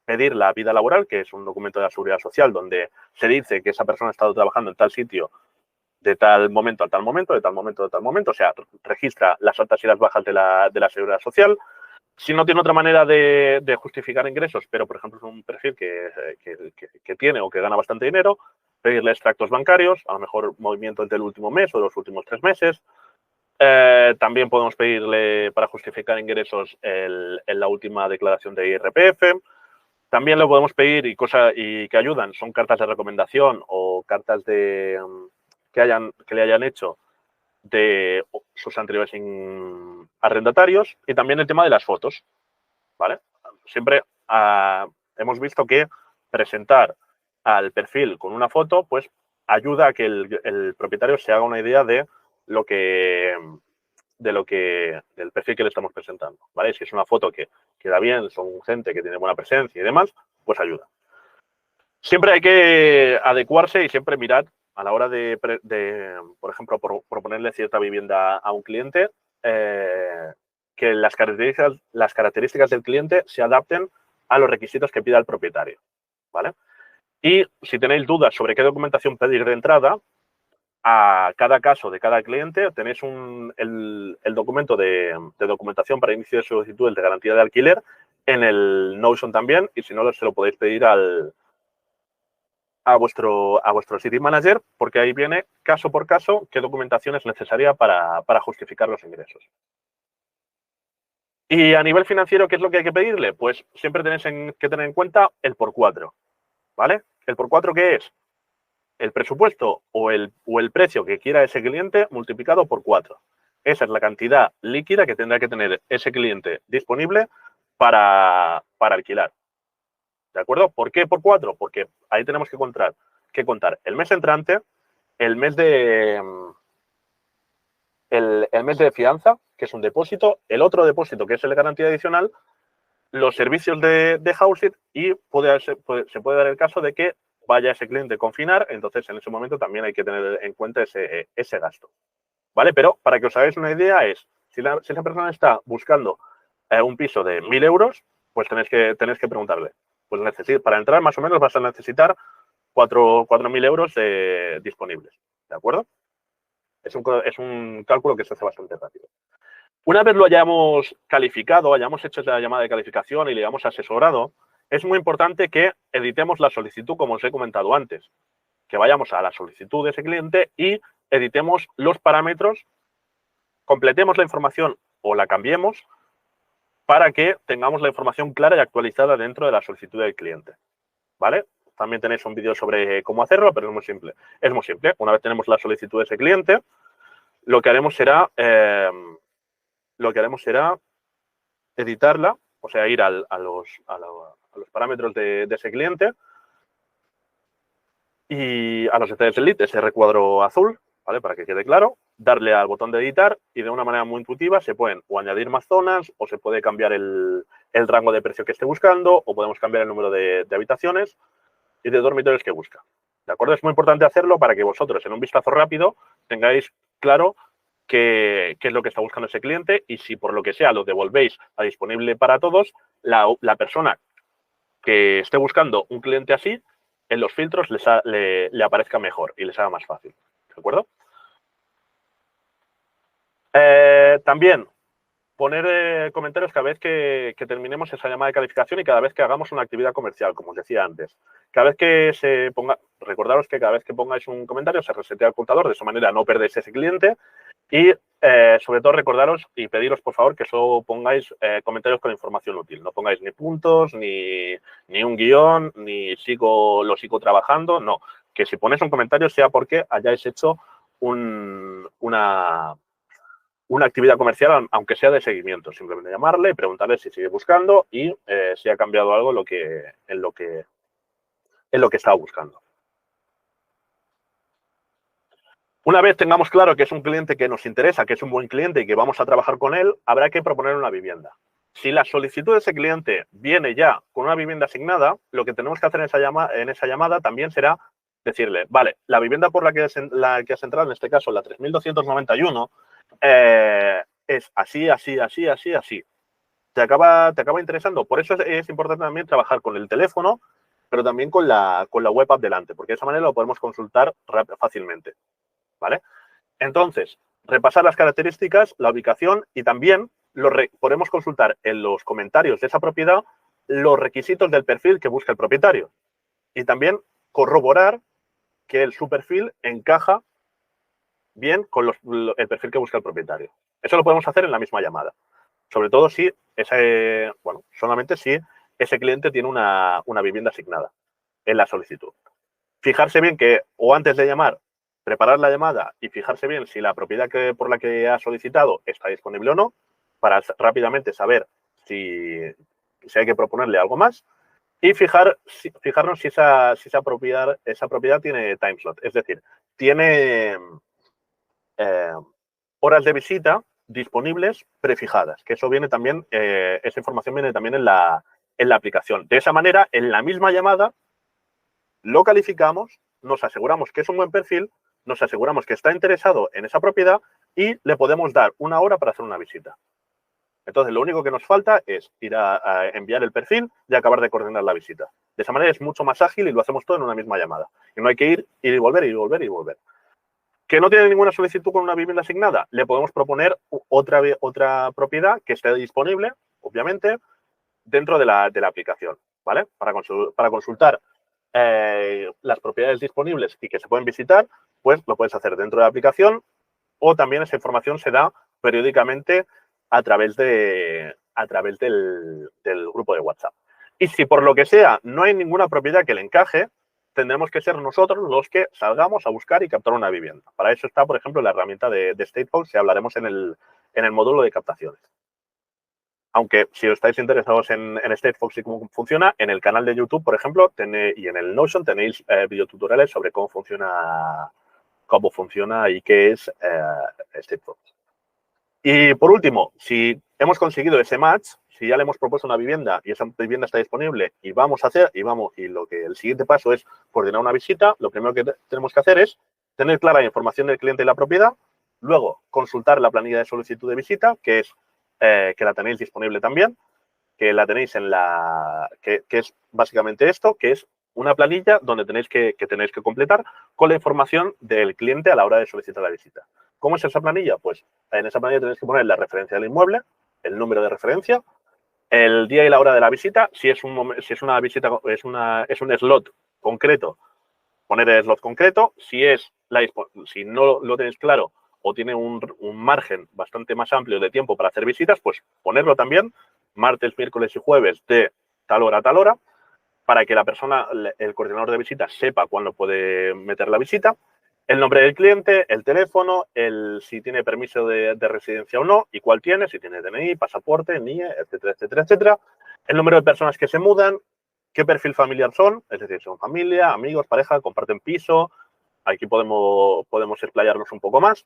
pedir la vida laboral, que es un documento de la Seguridad Social donde se dice que esa persona ha estado trabajando en tal sitio de tal momento a tal momento, de tal momento a tal momento. O sea, registra las altas y las bajas de la Seguridad Social. Si no tiene otra manera de justificar ingresos, pero, por ejemplo, es un perfil que tiene o que gana bastante dinero, pedirle extractos bancarios, a lo mejor movimiento entre el último mes o los últimos 3 meses. También podemos pedirle para justificar ingresos en la última declaración de IRPF. También le podemos pedir y que ayudan, son cartas de recomendación o cartas que le hayan hecho de sus anteriores arrendatarios, y también el tema de las fotos, ¿vale? Siempre hemos visto que presentar al perfil con una foto, pues ayuda a que el propietario se haga una idea de lo que del perfil que le estamos presentando, ¿vale? Si es una foto que queda bien, son gente que tiene buena presencia y demás, pues ayuda. Siempre hay que adecuarse y siempre mirar a la hora de por ejemplo, proponerle cierta vivienda a un cliente, que las características del cliente se adapten a los requisitos que pida el propietario, ¿vale? Y si tenéis dudas sobre qué documentación pedir de entrada, a cada caso de cada cliente tenéis el documento de documentación para inicio de solicitudes de garantía de alquiler en el Notion también, y si no, se lo podéis pedir a vuestro City Manager, porque ahí viene caso por caso qué documentación es necesaria para justificar los ingresos. Y a nivel financiero, ¿qué es lo que hay que pedirle? Pues siempre tenéis que tener en cuenta el por 4, ¿vale? ¿El por 4 qué es? El presupuesto o el precio que quiera ese cliente multiplicado por 4. Esa es la cantidad líquida que tendrá que tener ese cliente disponible para alquilar. ¿De acuerdo? ¿Por qué por 4? Porque ahí tenemos que contar el mes entrante, el mes de fianza, que es un depósito, el otro depósito, que es el de garantía adicional, los servicios de housing, y se puede dar el caso de que vaya ese cliente a confinar, entonces en ese momento también hay que tener en cuenta ese gasto, ¿vale? Pero para que os hagáis una idea si esa persona está buscando un piso de 1.000 euros, pues tenéis que preguntarle. Pues para entrar más o menos vas a necesitar 4.000 euros disponibles, ¿de acuerdo? Es un cálculo que se hace bastante rápido. Una vez lo hayamos calificado, hayamos hecho la llamada de calificación y le hayamos asesorado, es muy importante que editemos la solicitud, como os he comentado antes, que vayamos a la solicitud de ese cliente y editemos los parámetros, completemos la información o la cambiemos para que tengamos la información clara y actualizada dentro de la solicitud del cliente, ¿vale? También tenéis un vídeo sobre cómo hacerlo, pero es muy simple. Es muy simple. Una vez tenemos la solicitud de ese cliente, lo que haremos será editarla, o sea, ir a los parámetros de ese cliente y a los detalles del lead, ese recuadro azul, ¿vale? Para que quede claro, darle al botón de editar y de una manera muy intuitiva se pueden o añadir más zonas o se puede cambiar el rango de precio que esté buscando o podemos cambiar el número de habitaciones y de dormitorios que busca. ¿De acuerdo? Es muy importante hacerlo para que vosotros en un vistazo rápido tengáis claro qué es lo que está buscando ese cliente y si por lo que sea lo devolvéis a disponible para todos, la persona que esté buscando un cliente así, en los filtros le aparezca mejor y les haga más fácil. ¿De acuerdo? También poner comentarios cada vez que terminemos esa llamada de calificación y cada vez que hagamos una actividad comercial, como os decía antes. Cada vez que se ponga, recordaros que cada vez que pongáis un comentario se resetea el contador, de esa manera no perdéis ese cliente. Y sobre todo recordaros y pediros por favor que solo pongáis comentarios con información útil. No pongáis ni puntos, ni un guión, ni lo sigo trabajando. No, que si ponéis un comentario sea porque hayáis hecho una actividad comercial, aunque sea de seguimiento. Simplemente llamarle, preguntarle si sigue buscando y si ha cambiado algo en lo que estaba buscando. Una vez tengamos claro que es un cliente que nos interesa, que es un buen cliente y que vamos a trabajar con él, habrá que proponer una vivienda. Si la solicitud de ese cliente viene ya con una vivienda asignada, lo que tenemos que hacer en esa llamada también será decirle, vale, la vivienda por la que has entrado, en este caso la 3.291, es así, así, así, así, así. ¿Te acaba interesando? Por eso es importante también trabajar con el teléfono, pero también con la web app delante, porque de esa manera lo podemos consultar fácilmente. ¿Vale? Entonces, repasar las características, la ubicación y también podemos consultar en los comentarios de esa propiedad los requisitos del perfil que busca el propietario y también corroborar que su perfil encaja bien con el perfil que busca el propietario. Eso lo podemos hacer en la misma llamada, sobre todo si solamente si ese cliente tiene una vivienda asignada en la solicitud. Fijarse bien que, o antes de llamar, preparar la llamada y fijarse bien si la propiedad por la que ha solicitado está disponible o no, para rápidamente saber si hay que proponerle algo más y fijarnos si esa propiedad tiene time slot, es decir, tiene horas de visita disponibles prefijadas, que eso viene también, esa información viene también en la aplicación. De esa manera, en la misma llamada, lo calificamos, nos aseguramos que es un buen perfil, nos aseguramos que está interesado en esa propiedad y le podemos dar una hora para hacer una visita. Entonces, lo único que nos falta es ir a enviar el perfil y acabar de coordinar la visita. De esa manera es mucho más ágil y lo hacemos todo en una misma llamada. Y no hay que ir y volver y volver y volver. ¿Que no tiene ninguna solicitud con una vivienda asignada? Le podemos proponer otra propiedad que esté disponible, obviamente, dentro de la aplicación, ¿vale? Para consultar las propiedades disponibles y que se pueden visitar, pues lo puedes hacer dentro de la aplicación o también esa información se da periódicamente a través del grupo de WhatsApp. Y si por lo que sea no hay ninguna propiedad que le encaje, tendremos que ser nosotros los que salgamos a buscar y captar una vivienda. Para eso está, por ejemplo, la herramienta de Statehouse, que hablaremos en el módulo de captaciones. Aunque si estáis interesados en Statehouse y cómo funciona, en el canal de YouTube, por ejemplo, y en el Notion tenéis videotutoriales sobre cómo funciona y qué es Statehouse. Y por último, si hemos conseguido ese match, si ya le hemos propuesto una vivienda y esa vivienda está disponible y el siguiente paso es coordinar una visita, lo primero que tenemos que hacer es tener clara la información del cliente y la propiedad, luego consultar la planilla de solicitud de visita, que la tenéis disponible también, que la tenéis que es básicamente esto, que es una planilla donde tenéis que completar con la información del cliente a la hora de solicitar la visita. ¿Cómo es esa planilla? Pues en esa planilla tenéis que poner la referencia del inmueble, el número de referencia, el día y la hora de la visita, si es una visita, es un slot concreto, poner el slot concreto, si no lo tenéis claro o tiene un margen bastante más amplio de tiempo para hacer visitas, pues ponerlo también martes, miércoles y jueves de tal hora a tal hora, para que la persona, el coordinador de visitas, sepa cuándo puede meter la visita, el nombre del cliente, el teléfono, si tiene permiso de residencia o no y cuál tiene, si tiene DNI, pasaporte, NIE, etcétera, etcétera, etcétera, el número de personas que se mudan, qué perfil familiar son, es decir, son familia, amigos, pareja, comparten piso, aquí podemos explayarnos un poco más,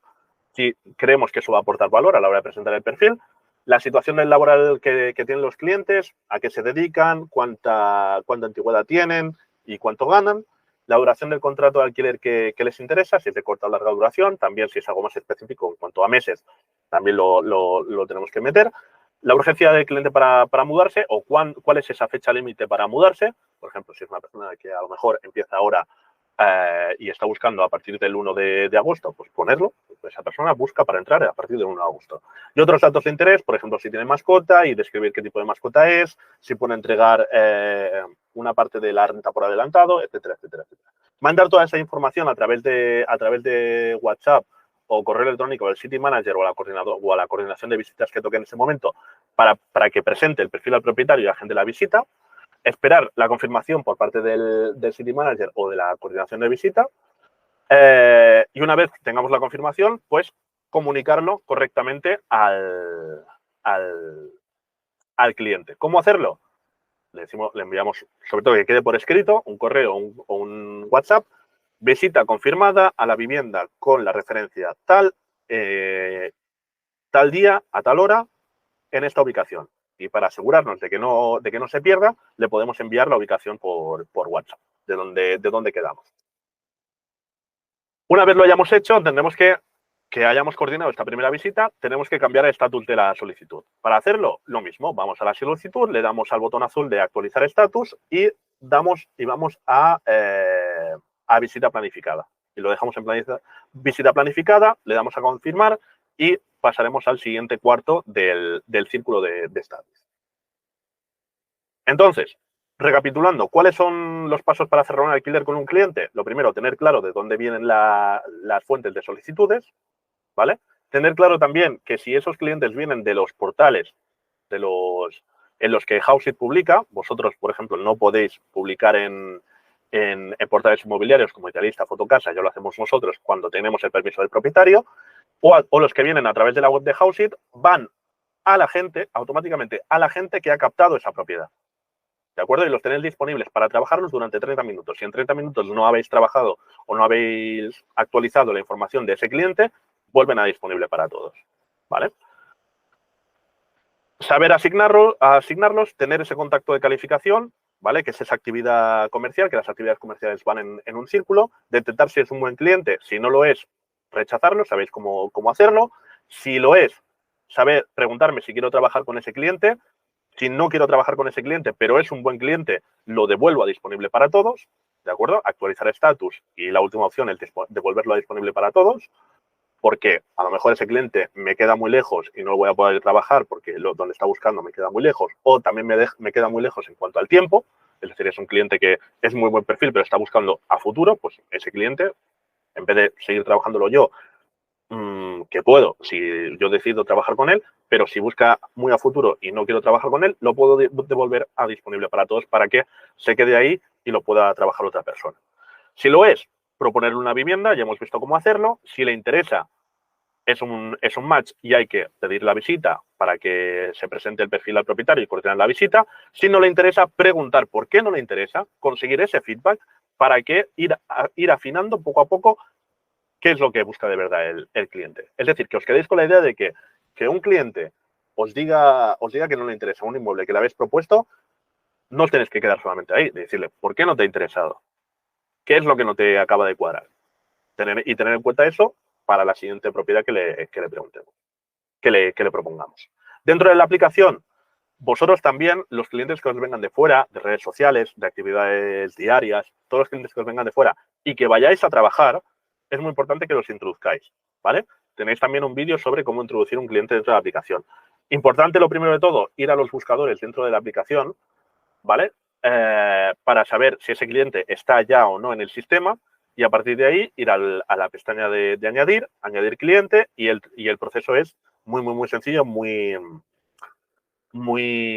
si creemos que eso va a aportar valor a la hora de presentar el perfil, la situación laboral que tienen los clientes, a qué se dedican, cuánta antigüedad tienen y cuánto ganan, la duración del contrato de alquiler que les interesa, si es de corta o larga duración, también si es algo más específico en cuanto a meses, también lo tenemos que meter, la urgencia del cliente para mudarse o cuál es esa fecha límite para mudarse, por ejemplo, si es una persona que a lo mejor empieza ahora y está buscando a partir del 1 de agosto, pues ponerlo. Esa persona busca para entrar a partir del 1 de agosto. Y otros datos de interés, por ejemplo, si tiene mascota y describir qué tipo de mascota es, si puede entregar una parte de la renta por adelantado, etcétera, etcétera, etcétera. Mandar toda esa información a través de WhatsApp o correo electrónico del City Manager o a la coordinación de visitas que toque en ese momento para que presente el perfil al propietario y agende la visita. Esperar la confirmación por parte del City Manager o de la coordinación de visita y una vez que tengamos la confirmación, pues comunicarlo correctamente al cliente. ¿Cómo hacerlo? Le enviamos, sobre todo que quede por escrito, un correo o un WhatsApp, visita confirmada a la vivienda con la referencia tal día, a tal hora, en esta ubicación. Y para asegurarnos de que no se pierda, le podemos enviar la ubicación por WhatsApp, de dónde quedamos. Una vez lo hayamos hecho, tendremos que hayamos coordinado esta primera visita, tenemos que cambiar el estatus de la solicitud. Para hacerlo, lo mismo, vamos a la solicitud, le damos al botón azul de actualizar estatus y vamos a visita planificada. Y lo dejamos en visita planificada, le damos a confirmar y pasaremos al siguiente cuarto del círculo de estatus. Entonces, recapitulando, ¿cuáles son los pasos para cerrar un alquiler con un cliente? Lo primero, tener claro de dónde vienen las fuentes de solicitudes, ¿vale? Tener claro también que si esos clientes vienen de los portales en los que Houseit publica, vosotros, por ejemplo, no podéis publicar en portales inmobiliarios como Idealista, Fotocasa, ya lo hacemos nosotros cuando tenemos el permiso del propietario, o los que vienen a través de la web de Houseit van automáticamente a la gente que ha captado esa propiedad. ¿De acuerdo? Y los tenéis disponibles para trabajarlos durante 30 minutos. Si en 30 minutos no habéis trabajado o no habéis actualizado la información de ese cliente, vuelven a disponible para todos. ¿Vale? saber asignarlos, tener ese contacto de calificación, ¿vale? Que es esa actividad comercial, que las actividades comerciales van en un círculo, detectar si es un buen cliente, si no lo es, rechazarlo, sabéis cómo hacerlo. Si lo es, saber preguntarme si quiero trabajar con ese cliente. Si no quiero trabajar con ese cliente, pero es un buen cliente, lo devuelvo a disponible para todos, ¿de acuerdo? Actualizar estatus y la última opción, el devolverlo a disponible para todos, porque a lo mejor ese cliente me queda muy lejos y no lo voy a poder trabajar porque donde está buscando me queda muy lejos, o también me queda muy lejos en cuanto al tiempo, es decir, es un cliente que es muy buen perfil, pero está buscando a futuro, pues ese cliente, en vez de seguir trabajándolo yo, que puedo, si yo decido trabajar con él, pero si busca muy a futuro y no quiero trabajar con él, lo puedo devolver a disponible para todos para que se quede ahí y lo pueda trabajar otra persona. Si lo es, proponerle una vivienda, ya hemos visto cómo hacerlo. Si le interesa, es un match y hay que pedir la visita para que se presente el perfil al propietario y coordinar la visita. Si no le interesa, preguntar por qué no le interesa, conseguir ese feedback para que ir afinando poco a poco qué es lo que busca de verdad el cliente. Es decir, que os quedéis con la idea de que un cliente os diga que no le interesa un inmueble que le habéis propuesto, no os tenéis que quedar solamente ahí, de decirle, ¿por qué no te ha interesado? ¿Qué es lo que no te acaba de cuadrar? Tener en cuenta eso para la siguiente propiedad que le preguntemos, que le propongamos. Dentro de la aplicación, vosotros también, los clientes que os vengan de fuera, de redes sociales, de actividades diarias, todos los clientes que os vengan de fuera y que vayáis a trabajar, es muy importante que los introduzcáis, ¿vale? Tenéis también un vídeo sobre cómo introducir un cliente dentro de la aplicación. Importante, lo primero de todo, ir a los buscadores dentro de la aplicación, ¿vale? Para saber si ese cliente está ya o no en el sistema y a partir de ahí ir a la pestaña de añadir cliente y el proceso es muy sencillo, muy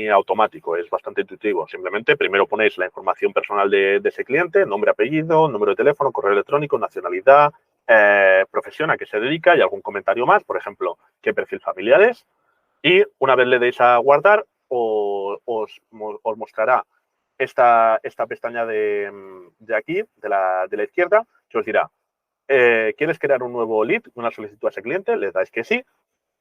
automático, es bastante intuitivo. Simplemente primero ponéis la información personal de ese cliente, nombre, apellido, número de teléfono, correo electrónico, nacionalidad, profesión a qué se dedica y algún comentario más, por ejemplo, qué perfil familiar es. Y una vez le deis a guardar, os mostrará esta pestaña de aquí, de la izquierda, que os dirá, ¿quieres crear un nuevo lead, una solicitud a ese cliente? Le dais que sí,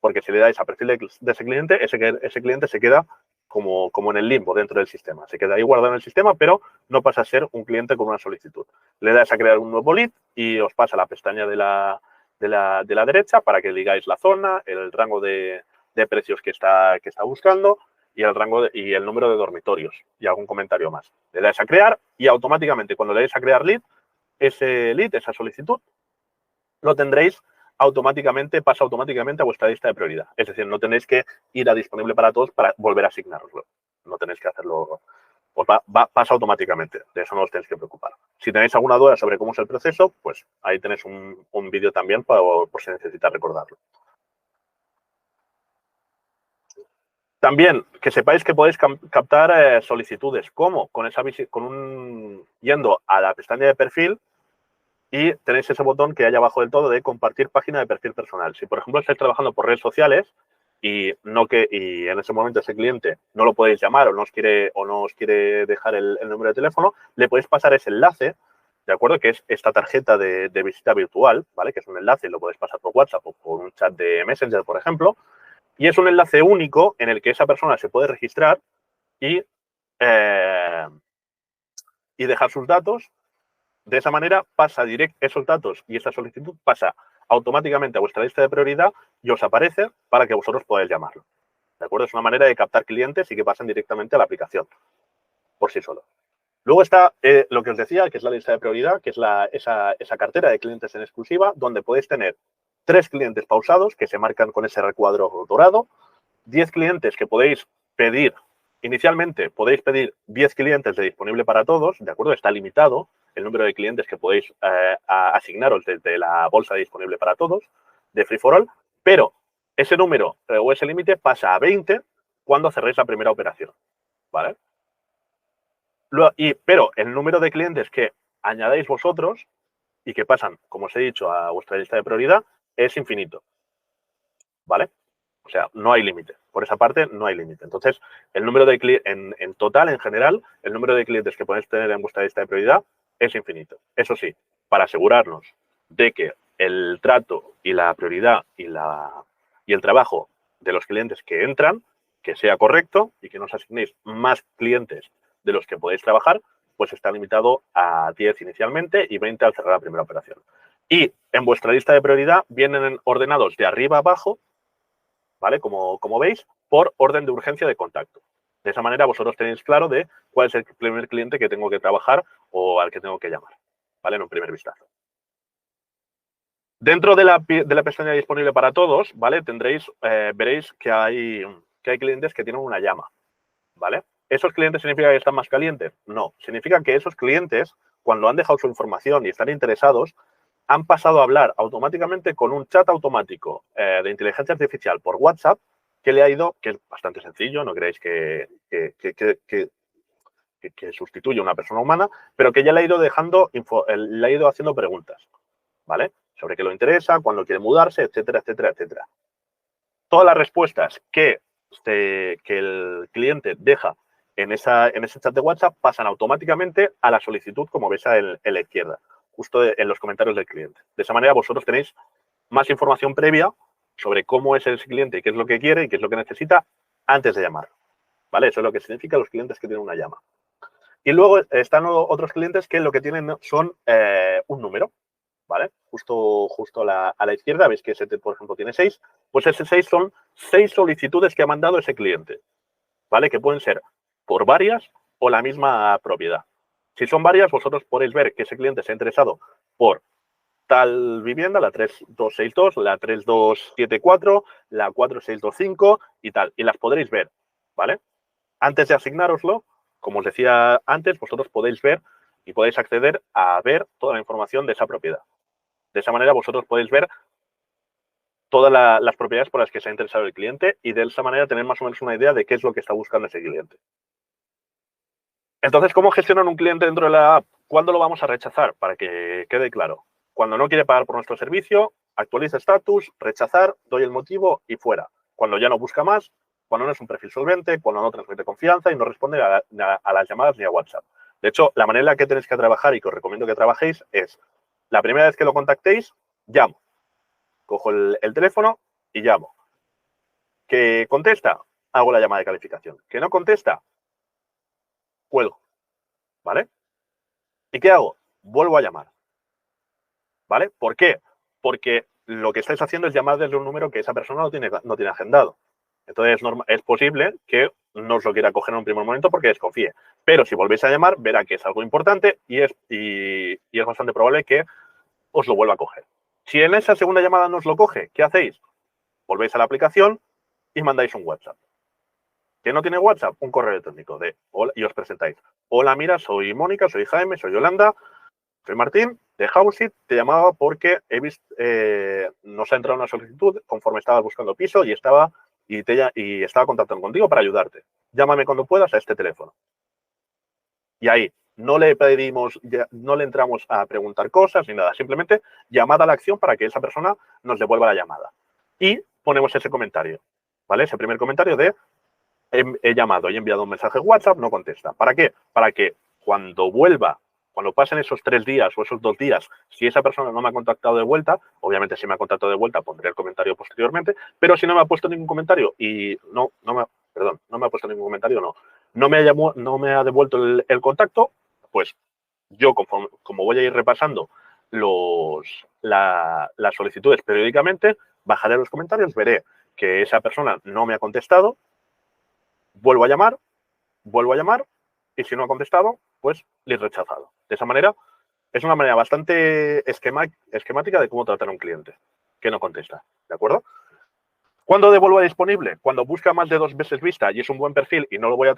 porque si le dais a perfil de ese cliente, ese cliente se queda como en el limbo dentro del sistema. Se queda ahí guardado en el sistema, pero no pasa a ser un cliente con una solicitud. Le dais a crear un nuevo lead y os pasa la pestaña de la derecha para que digáis la zona, el rango de precios que está buscando y el rango y el número de dormitorios y algún comentario más. Le dais a crear y automáticamente cuando le dais a crear lead, esa solicitud, lo tendréis pasa automáticamente a vuestra lista de prioridad. Es decir, no tenéis que ir a disponible para todos para volver a asignaroslo. No tenéis que hacerlo, pues pasa automáticamente. De eso no os tenéis que preocupar. Si tenéis alguna duda sobre cómo es el proceso, pues ahí tenéis un vídeo también por si necesitáis recordarlo. También que sepáis que podéis captar solicitudes. ¿Cómo? Yendo a la pestaña de perfil y tenéis ese botón que hay abajo del todo de compartir página de perfil personal. Si, por ejemplo, estáis trabajando por redes sociales y en ese momento ese cliente no lo podéis llamar o no os quiere dejar el número de teléfono, le podéis pasar ese enlace, ¿de acuerdo? Que es esta tarjeta de visita virtual, ¿vale? Que es un enlace y lo podéis pasar por WhatsApp o por un chat de Messenger, por ejemplo. Y es un enlace único en el que esa persona se puede registrar y dejar sus datos. De esa manera pasa esos datos y esa solicitud pasa automáticamente a vuestra lista de prioridad y os aparece para que vosotros podáis llamarlo. ¿De acuerdo? Es una manera de captar clientes y que pasen directamente a la aplicación por sí solos. Luego está lo que os decía, que es la lista de prioridad, que es esa cartera de clientes en exclusiva, donde podéis tener 3 clientes pausados que se marcan con ese recuadro dorado, 10 clientes que podéis pedir. Inicialmente podéis pedir 10 clientes de disponible para todos, ¿de acuerdo? Está limitado el número de clientes que podéis asignaros desde la bolsa disponible para todos de Free for All, pero ese número o ese límite pasa a 20 cuando cerréis la primera operación, ¿vale? Pero el número de clientes que añadáis vosotros y que pasan, como os he dicho, a vuestra lista de prioridad es infinito, ¿vale? O sea, no hay límite. Por esa parte, no hay límite. Entonces, el número de clientes, en total, en general, el número de clientes que podéis tener en vuestra lista de prioridad es infinito. Eso sí, para asegurarnos de que el trato y la prioridad y el trabajo de los clientes que entran que sea correcto y que no os asignéis más clientes de los que podéis trabajar, pues está limitado a 10 inicialmente y 20 al cerrar la primera operación. Y en vuestra lista de prioridad vienen ordenados de arriba a abajo, ¿vale? Como veis, por orden de urgencia de contacto. De esa manera vosotros tenéis claro de cuál es el primer cliente que tengo que trabajar o al que tengo que llamar, ¿vale? En un primer vistazo. Dentro de la pestaña disponible para todos, ¿vale? Veréis que hay clientes que tienen una llama, ¿vale? ¿Esos clientes significa que están más calientes? No, significa que esos clientes, cuando han dejado su información y están interesados, han pasado a hablar automáticamente con un chat automático de inteligencia artificial por WhatsApp que le ha ido, que es bastante sencillo, no creéis que sustituye a una persona humana, pero que ya le ha ido le ha ido haciendo preguntas, ¿vale? Sobre qué le interesa, cuándo quiere mudarse, etcétera, etcétera, etcétera. Todas las respuestas que el cliente deja en ese chat de WhatsApp pasan automáticamente a la solicitud, como veis en la izquierda, justo en los comentarios del cliente. De esa manera vosotros tenéis más información previa sobre cómo es ese cliente y qué es lo que quiere y qué es lo que necesita antes de llamar, ¿vale? Eso es lo que significa los clientes que tienen una llama. Y luego están otros clientes que lo que tienen son un número, ¿vale? Justo a la izquierda, veis que ese, por ejemplo, tiene 6, pues ese 6 son 6 solicitudes que ha mandado ese cliente, ¿vale? Que pueden ser por varias o la misma propiedad. Si son varias, vosotros podéis ver que ese cliente se ha interesado por tal vivienda, la 3262, la 3274, la 4625 y tal. Y las podréis ver, ¿vale? Antes de asignároslo, como os decía antes, vosotros podéis ver y podéis acceder a ver toda la información de esa propiedad. De esa manera vosotros podéis ver todas las propiedades por las que se ha interesado el cliente y de esa manera tener más o menos una idea de qué es lo que está buscando ese cliente. Entonces, ¿cómo gestionar un cliente dentro de la app? ¿Cuándo lo vamos a rechazar? Para que quede claro. Cuando no quiere pagar por nuestro servicio, actualiza estatus, rechazar, doy el motivo y fuera. Cuando ya no busca más, cuando no es un perfil solvente, cuando no transmite confianza y no responde a las llamadas ni a WhatsApp. De hecho, la manera en la que tenéis que trabajar y que os recomiendo que trabajéis es, la primera vez que lo contactéis, llamo. Cojo el teléfono y llamo. ¿Que contesta? Hago la llamada de calificación. ¿Que no contesta? Cuelgo. ¿Vale? ¿Y qué hago? Vuelvo a llamar. ¿Vale? ¿Por qué? Porque lo que estáis haciendo es llamar desde un número que esa persona no tiene agendado. Entonces, es posible que no os lo quiera coger en un primer momento porque desconfíe. Pero si volvéis a llamar, verá que es algo importante y es bastante probable que os lo vuelva a coger. Si en esa segunda llamada no os lo coge, ¿qué hacéis? Volvéis a la aplicación y mandáis un WhatsApp. ¿Que no tiene WhatsApp? Un correo electrónico de hola, y os presentáis. Hola, mira, soy Mónica, soy Jaime, soy Yolanda, soy Martín, de Houseit. Te llamaba porque he visto, nos ha entrado una solicitud conforme estabas buscando piso y estaba contactando contigo para ayudarte. Llámame cuando puedas a este teléfono. Y ahí no le pedimos, no le entramos a preguntar cosas ni nada, simplemente llamada a la acción para que esa persona nos devuelva la llamada. Y ponemos ese comentario, ¿vale? Ese primer comentario de he llamado y he enviado un mensaje WhatsApp, no contesta. ¿Para qué? Para que cuando vuelva, cuando pasen esos 3 días o esos 2 días, si esa persona no me ha contactado de vuelta, obviamente si me ha contactado de vuelta pondré el comentario posteriormente, pero si no me ha puesto ningún comentario y no me ha puesto ningún comentario, no me ha devuelto el contacto, pues yo como voy a ir repasando las solicitudes periódicamente, bajaré los comentarios, veré que esa persona no me ha contestado, vuelvo a llamar y si no ha contestado, pues le he rechazado. De esa manera, es una manera bastante esquemática de cómo tratar a un cliente que no contesta, ¿de acuerdo? ¿Cuándo devuelvo a disponible? Cuando busca más de 2 veces vista y es un buen perfil y no lo voy a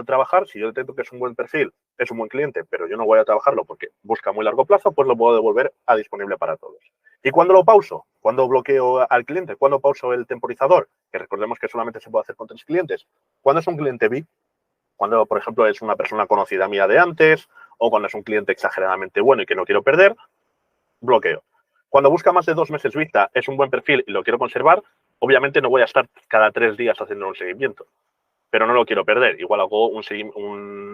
trabajar, si yo detecto que es un buen perfil, es un buen cliente, pero yo no voy a trabajarlo porque busca a muy largo plazo, pues lo puedo devolver a disponible para todos. ¿Y cuándo lo pauso? ¿Cuándo bloqueo al cliente? ¿Cuándo pauso el temporizador? Que recordemos que solamente se puede hacer con 3 clientes. ¿Cuándo es un cliente VIP? Cuando, por ejemplo, es una persona conocida mía de antes o cuando es un cliente exageradamente bueno y que no quiero perder, bloqueo. Cuando busca más de 2 meses vista, es un buen perfil y lo quiero conservar, obviamente no voy a estar cada 3 días haciendo un seguimiento, pero no lo quiero perder. Igual hago un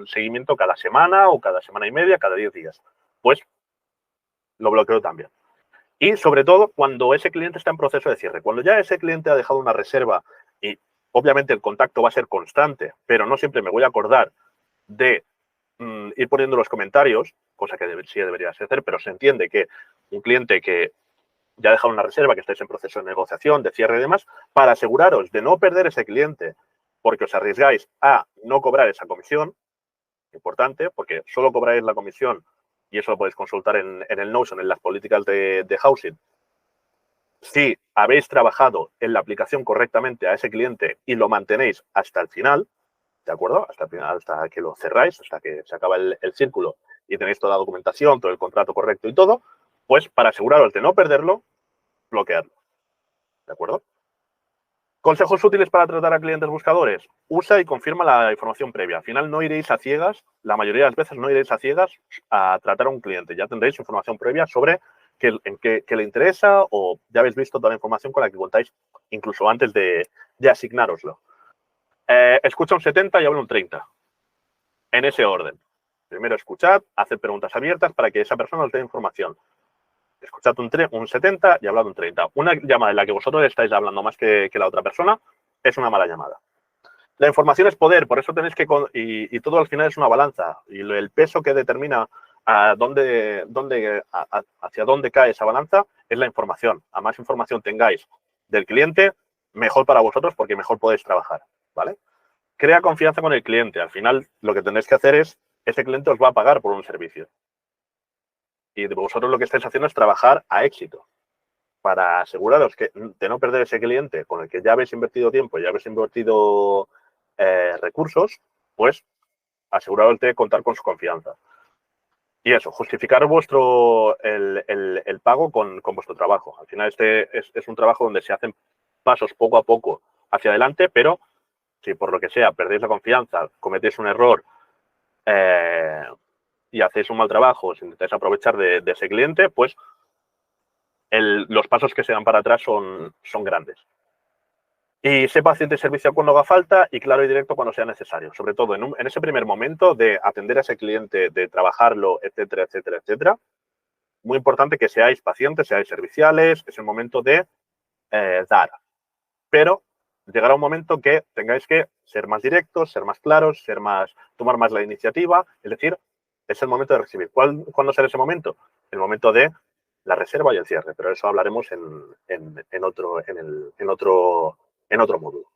seguimiento cada semana o cada semana y media, cada 10 días. Pues lo bloqueo también. Y sobre todo cuando ese cliente está en proceso de cierre. Cuando ya ese cliente ha dejado una reserva y obviamente el contacto va a ser constante, pero no siempre me voy a acordar de ir poniendo los comentarios, cosa que sí deberías hacer, pero se entiende que un cliente que ya ha dejado una reserva, que estáis en proceso de negociación, de cierre y demás, para aseguraros de no perder ese cliente, porque os arriesgáis a no cobrar esa comisión, importante, porque solo cobráis la comisión, y eso lo podéis consultar en el Notion, en las políticas de housing, si habéis trabajado en la aplicación correctamente a ese cliente y lo mantenéis hasta el final, ¿de acuerdo? Hasta el final, hasta que lo cerráis, hasta que se acaba el círculo y tenéis toda la documentación, todo el contrato correcto y todo, pues para aseguraros de no perderlo, bloquearlo. ¿De acuerdo? Consejos útiles para tratar a clientes buscadores. Usa y confirma la información previa. Al final no iréis a ciegas, la mayoría de las veces no iréis a ciegas a tratar a un cliente. Ya tendréis información previa sobre qué le interesa, o ya habéis visto toda la información con la que contáis incluso antes de asignároslo. Escucha un 70 y habla un 30. En ese orden. Primero escuchad, haced preguntas abiertas para que esa persona os dé información. Escuchad un 70 y hablad un 30. Una llamada en la que vosotros estáis hablando más que la otra persona es una mala llamada. La información es poder, por eso tenéis que... Y todo al final es una balanza. Y el peso que determina hacia dónde cae esa balanza es la información. A más información tengáis del cliente, mejor para vosotros, porque mejor podéis trabajar, ¿vale? Crea confianza con el cliente. Al final, lo que tenéis que hacer es, ese cliente os va a pagar por un servicio. Y vosotros lo que estáis haciendo es trabajar a éxito para aseguraros de no perder ese cliente con el que ya habéis invertido tiempo, ya habéis invertido recursos, pues aseguraros de contar con su confianza. Y eso, justificar el pago con vuestro trabajo. Al final es un trabajo donde se hacen pasos poco a poco hacia adelante, pero si por lo que sea perdéis la confianza, cometéis un error y hacéis un mal trabajo, os intentáis aprovechar de ese cliente, pues los pasos que se dan para atrás son grandes. Y sé paciente y servicio cuando haga falta y claro y directo cuando sea necesario. Sobre todo en ese primer momento de atender a ese cliente, de trabajarlo, etcétera, etcétera, etcétera. Muy importante que seáis pacientes, seáis serviciales. Es el momento de dar. Pero llegará un momento que tengáis que ser más directos, ser más claros, tomar más la iniciativa. Es decir, es el momento de recibir. ¿Cuándo será ese momento? El momento de la reserva y el cierre, pero eso hablaremos en otro módulo.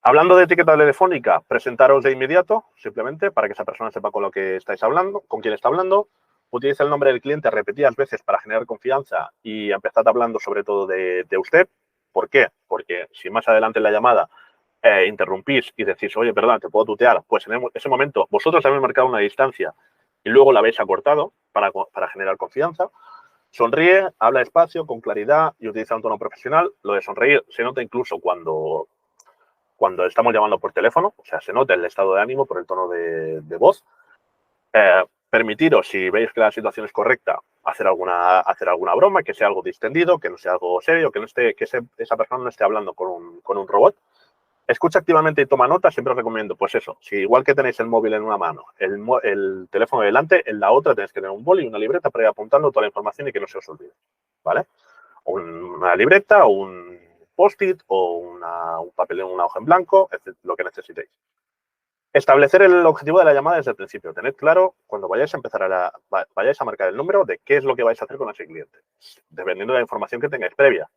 Hablando de etiqueta telefónica, presentaros de inmediato, simplemente para que esa persona sepa con lo que estáis hablando, con quién está hablando. Utiliza el nombre del cliente repetidas veces para generar confianza y empezad hablando sobre todo de usted. ¿Por qué? Porque si más adelante en la llamada interrumpís y decís, oye, perdón, te puedo tutear, pues en ese momento vosotros habéis marcado una distancia y luego la habéis acortado para generar confianza. Sonríe, habla despacio, con claridad y utiliza un tono profesional. Lo de sonreír se nota incluso cuando estamos llamando por teléfono, o sea, se nota el estado de ánimo por el tono de voz. Permitiros, si veis que la situación es correcta, hacer alguna broma, que sea algo distendido, que no sea algo serio, que esa persona no esté hablando con un robot. Escucha activamente y toma nota. Siempre os recomiendo, pues eso, si igual que tenéis el móvil en una mano, el teléfono delante, en la otra tenéis que tener un boli y una libreta para ir apuntando toda la información y que no se os olvide, ¿vale? Una libreta, o un post-it, o un papel en una hoja en blanco, lo que necesitéis. Establecer el objetivo de la llamada desde el principio. Tened claro, cuando vayáis a marcar el número, de qué es lo que vais a hacer con ese cliente, dependiendo de la información que tengáis previa.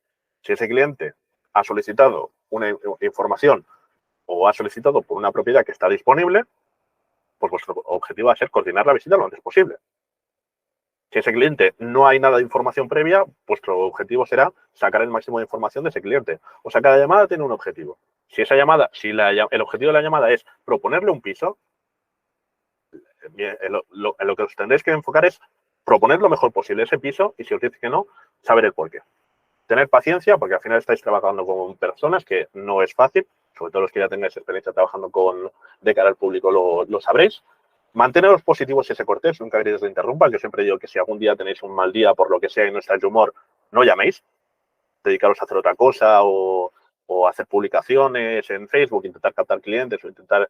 Si ese cliente ha solicitado una información o ha solicitado por una propiedad que está disponible, pues vuestro objetivo va a ser coordinar la visita lo antes posible. Si ese cliente no hay nada de información previa, vuestro objetivo será sacar el máximo de información de ese cliente. O sea, cada llamada tiene un objetivo. Si el objetivo de la llamada es proponerle un piso, en lo que os tendréis que enfocar es proponer lo mejor posible ese piso, y si os dice que no, saber el porqué. Tener paciencia, porque al final estáis trabajando con personas, que no es fácil, sobre todo los que ya tengáis experiencia trabajando de cara al público lo sabréis. Manteneros positivos y ese cortés, nunca queréis que interrumpan. Yo siempre digo que si algún día tenéis un mal día por lo que sea y no estáis de humor, no llaméis. Dedicaros a hacer otra cosa o hacer publicaciones en Facebook, intentar captar clientes o intentar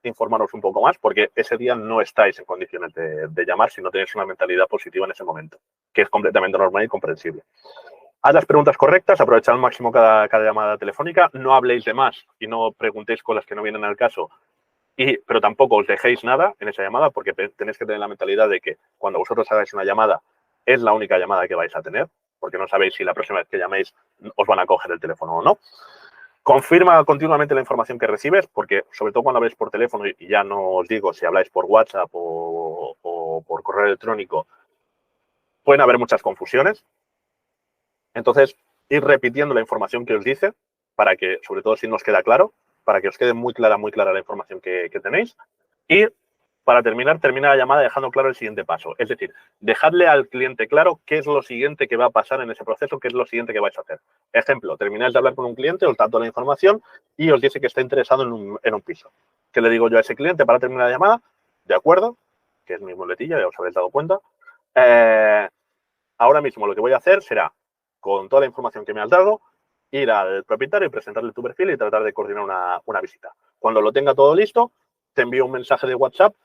informaros un poco más, porque ese día no estáis en condiciones de llamar si no tenéis una mentalidad positiva en ese momento, que es completamente normal y comprensible. Haz las preguntas correctas, aprovechad al máximo cada llamada telefónica, no habléis de más y no preguntéis cosas que no vienen al caso, pero tampoco os dejéis nada en esa llamada, porque tenéis que tener la mentalidad de que cuando vosotros hagáis una llamada es la única llamada que vais a tener, porque no sabéis si la próxima vez que llaméis os van a coger el teléfono o no. Confirma continuamente la información que recibes, porque sobre todo cuando habláis por teléfono, y ya no os digo si habláis por WhatsApp o por correo electrónico, pueden haber muchas confusiones. Entonces, ir repitiendo la información que os dice para que, sobre todo si no os queda claro, para que os quede muy clara la información que tenéis. Y para terminar la llamada dejando claro el siguiente paso. Es decir, dejadle al cliente claro qué es lo siguiente que va a pasar en ese proceso, qué es lo siguiente que vais a hacer. Ejemplo, termináis de hablar con un cliente, os da toda la información y os dice que está interesado en un piso. ¿Qué le digo yo a ese cliente para terminar la llamada? De acuerdo, que es mi muletilla, ya os habéis dado cuenta. Ahora mismo lo que voy a hacer será, con toda la información que me has dado, ir al propietario y presentarle tu perfil y tratar de coordinar una visita. Cuando lo tenga todo listo, te envío un mensaje de WhatsApp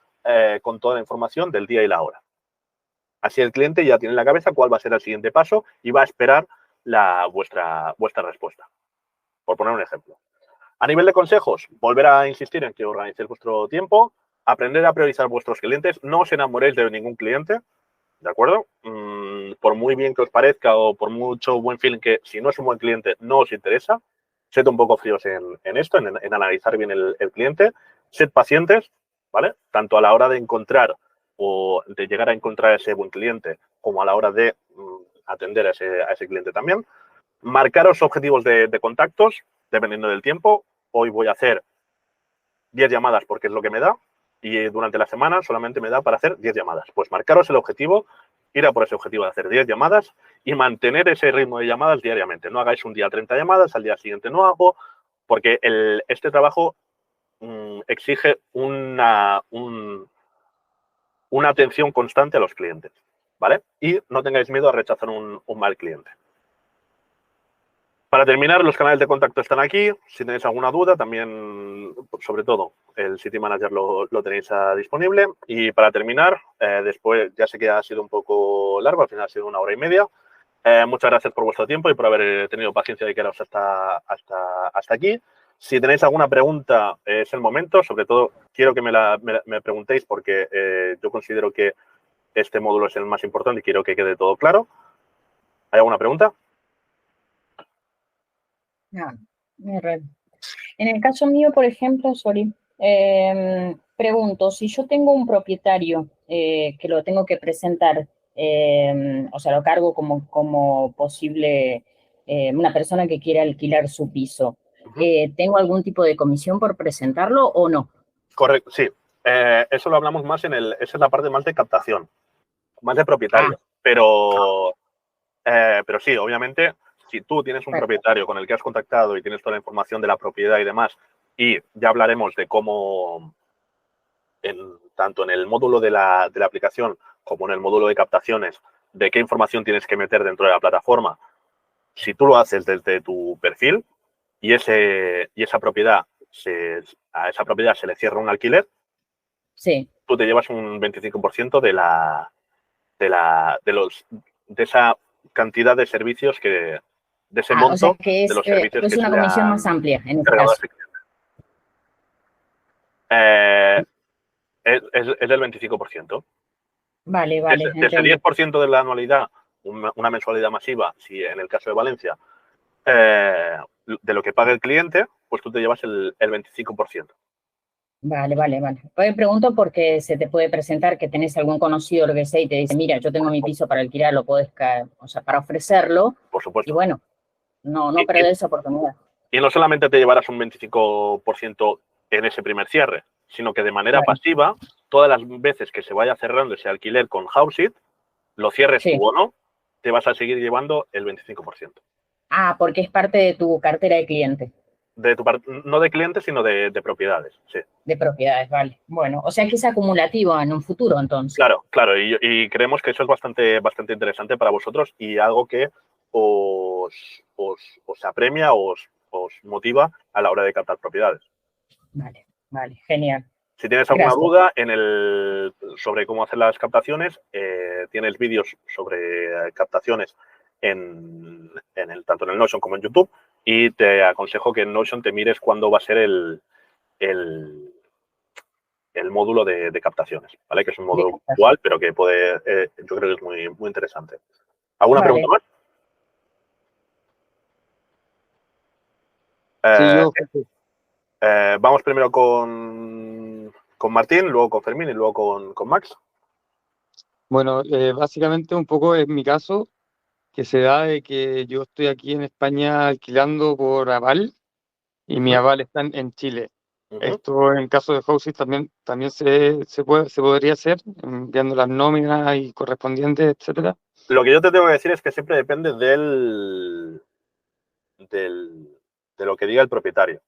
con toda la información del día y la hora. Así el cliente ya tiene en la cabeza cuál va a ser el siguiente paso y va a esperar vuestra respuesta. Por poner un ejemplo. A nivel de consejos, volver a insistir en que organicéis vuestro tiempo, aprender a priorizar vuestros clientes, no os enamoréis de ningún cliente, ¿de acuerdo? Por muy bien que os parezca o por mucho buen feeling que si no es un buen cliente no os interesa, sed un poco fríos en esto, en analizar bien el cliente, sed pacientes, ¿vale? Tanto a la hora de encontrar o de llegar a encontrar ese buen cliente como a la hora de atender a ese cliente también. Marcaros objetivos de contactos dependiendo del tiempo. Hoy voy a hacer 10 llamadas porque es lo que me da y durante la semana solamente me da para hacer 10 llamadas. Pues marcaros el objetivo, ir a por ese objetivo de hacer 10 llamadas y mantener ese ritmo de llamadas diariamente. No hagáis un día 30 llamadas, al día siguiente no hago, porque este trabajo exige una atención constante a los clientes, ¿vale? Y no tengáis miedo a rechazar un mal cliente. Para terminar, los canales de contacto están aquí. Si tenéis alguna duda, también, sobre todo, el City Manager lo tenéis disponible. Y para terminar, después, ya sé que ha sido un poco largo, al final ha sido 1 hora y media. Muchas gracias por vuestro tiempo y por haber tenido paciencia de quedaros hasta aquí. Si tenéis alguna pregunta, es el momento. Sobre todo, quiero que me preguntéis porque yo considero que este módulo es el más importante y quiero que quede todo claro. ¿Hay alguna pregunta? No, muy raro. En el caso mío, por ejemplo, pregunto, si yo tengo un propietario que lo tengo que presentar, o sea, lo cargo como posible, una persona que quiere alquilar su piso, ¿tengo algún tipo de comisión por presentarlo o no? Correcto, sí. Eso lo hablamos más esa es la parte más de captación, más de propietario. Pero sí, obviamente, si tú tienes un propietario con el que has contactado y tienes toda la información de la propiedad y demás, y ya hablaremos de cómo, tanto en el módulo de la aplicación como en el módulo de captaciones, de qué información tienes que meter dentro de la plataforma, si tú lo haces desde tu perfil y esa propiedad a esa propiedad se le cierra un alquiler, sí, tú te llevas un 25% de esa cantidad de servicios de ese monto, o sea que de los servicios que es se una le comisión han más amplia en este cargado a caso. ese cliente. Es del 25%. Vale, Desde el entendí. 10% de la anualidad, una mensualidad masiva, si en el caso de Valencia, de lo que paga el cliente, pues tú te llevas el 25%. Vale. Hoy pregunto porque se te puede presentar que tenés algún conocido, lo que sea, y te dice, mira, yo tengo mi piso para alquilar, lo podés, o sea, para ofrecerlo. Por supuesto. Y bueno, no perder esa oportunidad. Y no solamente te llevarás un 25% en ese primer cierre, sino que de manera pasiva, todas las veces que se vaya cerrando ese alquiler con Houseit, lo cierres tú o no, te vas a seguir llevando el 25%. Ah, porque es parte de tu cartera de cliente. No de clientes, sino de propiedades, sí. De propiedades, vale. Bueno, o sea que es acumulativo en un futuro, entonces. Claro. Y creemos que eso es bastante interesante para vosotros y algo que os apremia, os motiva a la hora de captar propiedades. Vale, genial. Si tienes alguna duda sobre cómo hacer las captaciones, tienes vídeos sobre captaciones tanto en el Notion como en YouTube, y te aconsejo que en Notion te mires cuándo va a ser el módulo de captaciones, ¿vale? Que es un módulo igual, pero que puede, yo creo que es muy, muy interesante. ¿Alguna pregunta más? Vamos primero con Martín, luego con Fermín y luego con Max. Bueno, básicamente un poco es mi caso, que se da de que yo estoy aquí en España alquilando por aval y mi aval está en Chile. Esto en caso de Housing también se podría hacer, enviando las nóminas y correspondientes, etcétera. Lo que yo te tengo que decir es que siempre depende de lo que diga el propietario.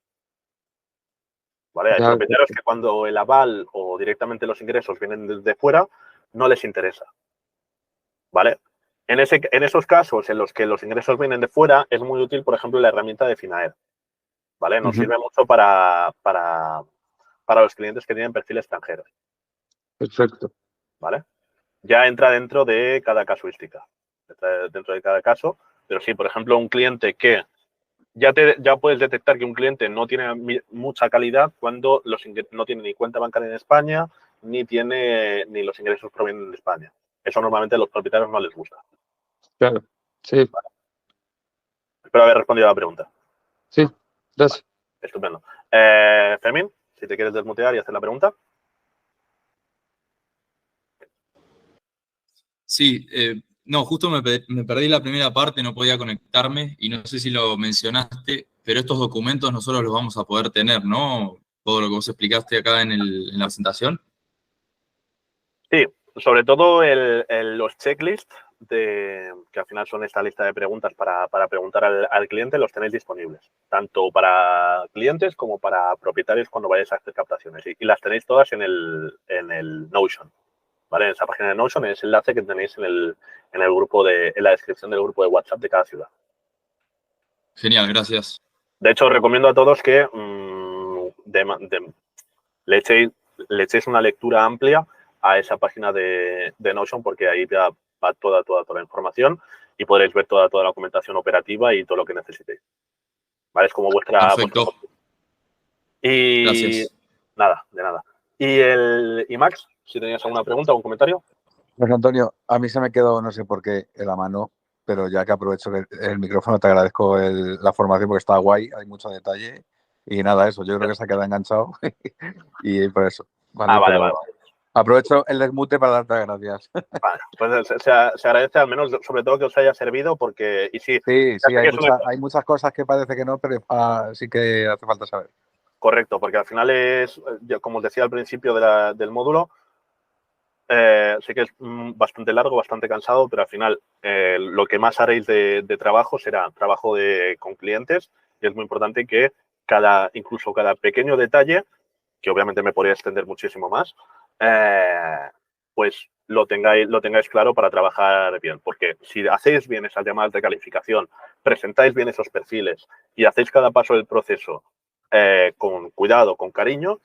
¿Vale? Hay propietarios que cuando el aval o directamente los ingresos vienen desde fuera, no les interesa. ¿Vale? En esos casos en los que los ingresos vienen de fuera, es muy útil, por ejemplo, la herramienta de Finaer. ¿Vale? Nos sirve mucho para los clientes que tienen perfil extranjero. Perfecto. ¿Vale? Ya entra dentro de cada casuística. Dentro de cada caso. Pero sí, por ejemplo, un cliente que ya puedes detectar que un cliente no tiene mucha calidad cuando no tiene ni cuenta bancaria en España, ni los ingresos provienen de España. Eso normalmente a los propietarios no les gusta. Claro, sí. Vale. Espero haber respondido a la pregunta. Sí, gracias. Vale, estupendo. Fermín, si te quieres desmutear y hacer la pregunta. Sí, no, justo me perdí la primera parte, no podía conectarme y no sé si lo mencionaste, pero estos documentos nosotros los vamos a poder tener, ¿no? Todo lo que vos explicaste acá en la presentación. Sí, sobre todo los checklists, que al final son esta lista de preguntas para preguntar al cliente, los tenéis disponibles, tanto para clientes como para propietarios cuando vayáis a hacer captaciones. Y las tenéis todas en el Notion. ¿Vale? En esa página de Notion, en ese enlace que tenéis en el grupo en la descripción del grupo de WhatsApp de cada ciudad. Genial, gracias. De hecho, os recomiendo a todos que le echéis una lectura amplia a esa página de Notion, porque ahí ya va toda la información y podréis ver toda la documentación operativa y todo lo que necesitéis. ¿Vale? Es como vuestra... Perfecto. Y gracias. Nada, de nada. Y Max, si tenías alguna pregunta o un comentario. Pues Antonio, a mí se me quedó, no sé por qué, en la mano, pero ya que aprovecho el micrófono, te agradezco la formación porque está guay, hay mucho detalle y nada, eso, yo creo que se ha quedado enganchado y por eso. Vale, Vale. Aprovecho el desmute para darte las gracias. Vale, pues se agradece al menos, sobre todo que os haya servido, porque, y sí, hay muchas cosas que parece que no, pero sí que hace falta saber. Correcto, porque al final es, como os decía al principio del módulo, sé que es bastante largo, bastante cansado, pero al final lo que más haréis de trabajo será trabajo con clientes, y es muy importante que incluso cada pequeño detalle, que obviamente me podría extender muchísimo más, pues lo tengáis claro para trabajar bien, porque si hacéis bien esas llamadas de calificación, presentáis bien esos perfiles y hacéis cada paso del proceso con cuidado, con cariño,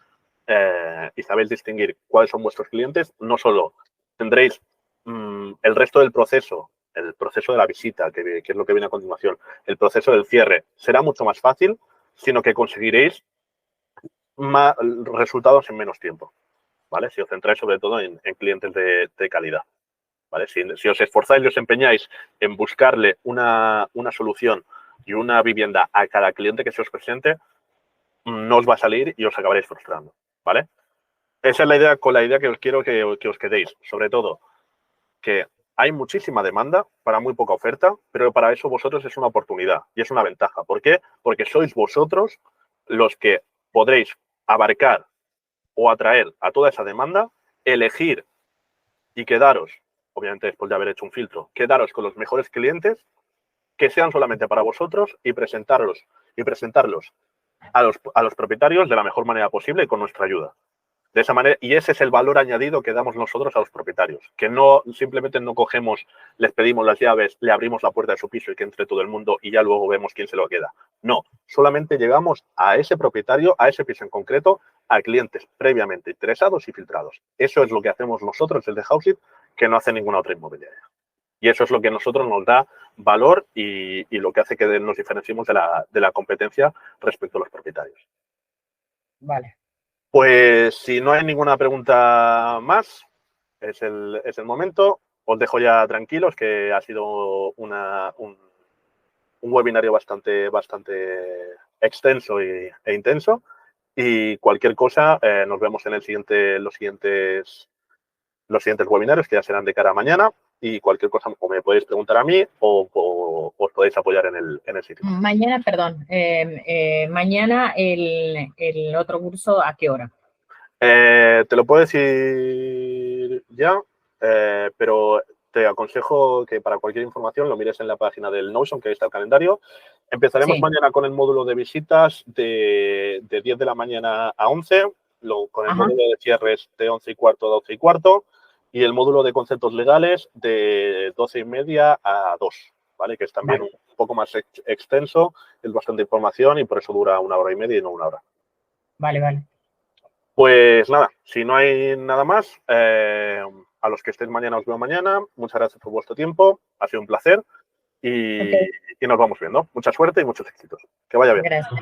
y sabéis distinguir cuáles son vuestros clientes, no solo tendréis el resto del proceso, el proceso de la visita, que es lo que viene a continuación, el proceso del cierre, será mucho más fácil, sino que conseguiréis más resultados en menos tiempo, ¿vale? Si os centráis sobre todo en clientes de calidad, ¿vale? Si os esforzáis y os empeñáis en buscarle una solución y una vivienda a cada cliente que se os presente, no os va a salir y os acabaréis frustrando, ¿vale? Esa es la idea, con la idea que os quiero que os quedéis. Sobre todo, que hay muchísima demanda para muy poca oferta, pero para eso vosotros es una oportunidad y es una ventaja. ¿Por qué? Porque sois vosotros los que podréis abarcar o atraer a toda esa demanda, elegir y quedaros, obviamente después de haber hecho un filtro, quedaros con los mejores clientes que sean solamente para vosotros y presentarlos a los propietarios de la mejor manera posible y con nuestra ayuda. De esa manera, y ese es el valor añadido que damos nosotros a los propietarios, que no simplemente no cogemos, les pedimos las llaves, le abrimos la puerta de su piso y que entre todo el mundo y ya luego vemos quién se lo queda. No, solamente llegamos a ese propietario, a ese piso en concreto, a clientes previamente interesados y filtrados. Eso es lo que hacemos nosotros desde Houseit, que no hace ninguna otra inmobiliaria. Y eso es lo que a nosotros nos da valor y lo que hace que nos diferenciemos de la competencia respecto a los propietarios. Vale. Pues si no hay ninguna pregunta más, es el momento. Os dejo ya tranquilos, que ha sido un webinario bastante extenso e intenso. Y cualquier cosa, nos vemos en los siguientes webinarios, que ya serán de cara a mañana. Y cualquier cosa o me podéis preguntar a mí o os podéis apoyar en el sitio. Mañana, perdón, mañana el otro curso, ¿a qué hora? Te lo puedo decir ya, pero te aconsejo que para cualquier información lo mires en la página del Notion, que ahí está el calendario. Empezaremos mañana con el módulo de visitas de 10 de la mañana a 11, con el módulo de cierres de 11 y cuarto a 12 y cuarto, y el módulo de conceptos legales de 12 y media a 2, ¿vale? Que es también un poco más extenso, es bastante información y por eso dura 1 hora y media y no 1 hora. Vale. Pues nada, si no hay nada más, a los que estéis mañana os veo mañana. Muchas gracias por vuestro tiempo, ha sido un placer y nos vamos viendo. Mucha suerte y muchos éxitos. Que vaya bien. Gracias.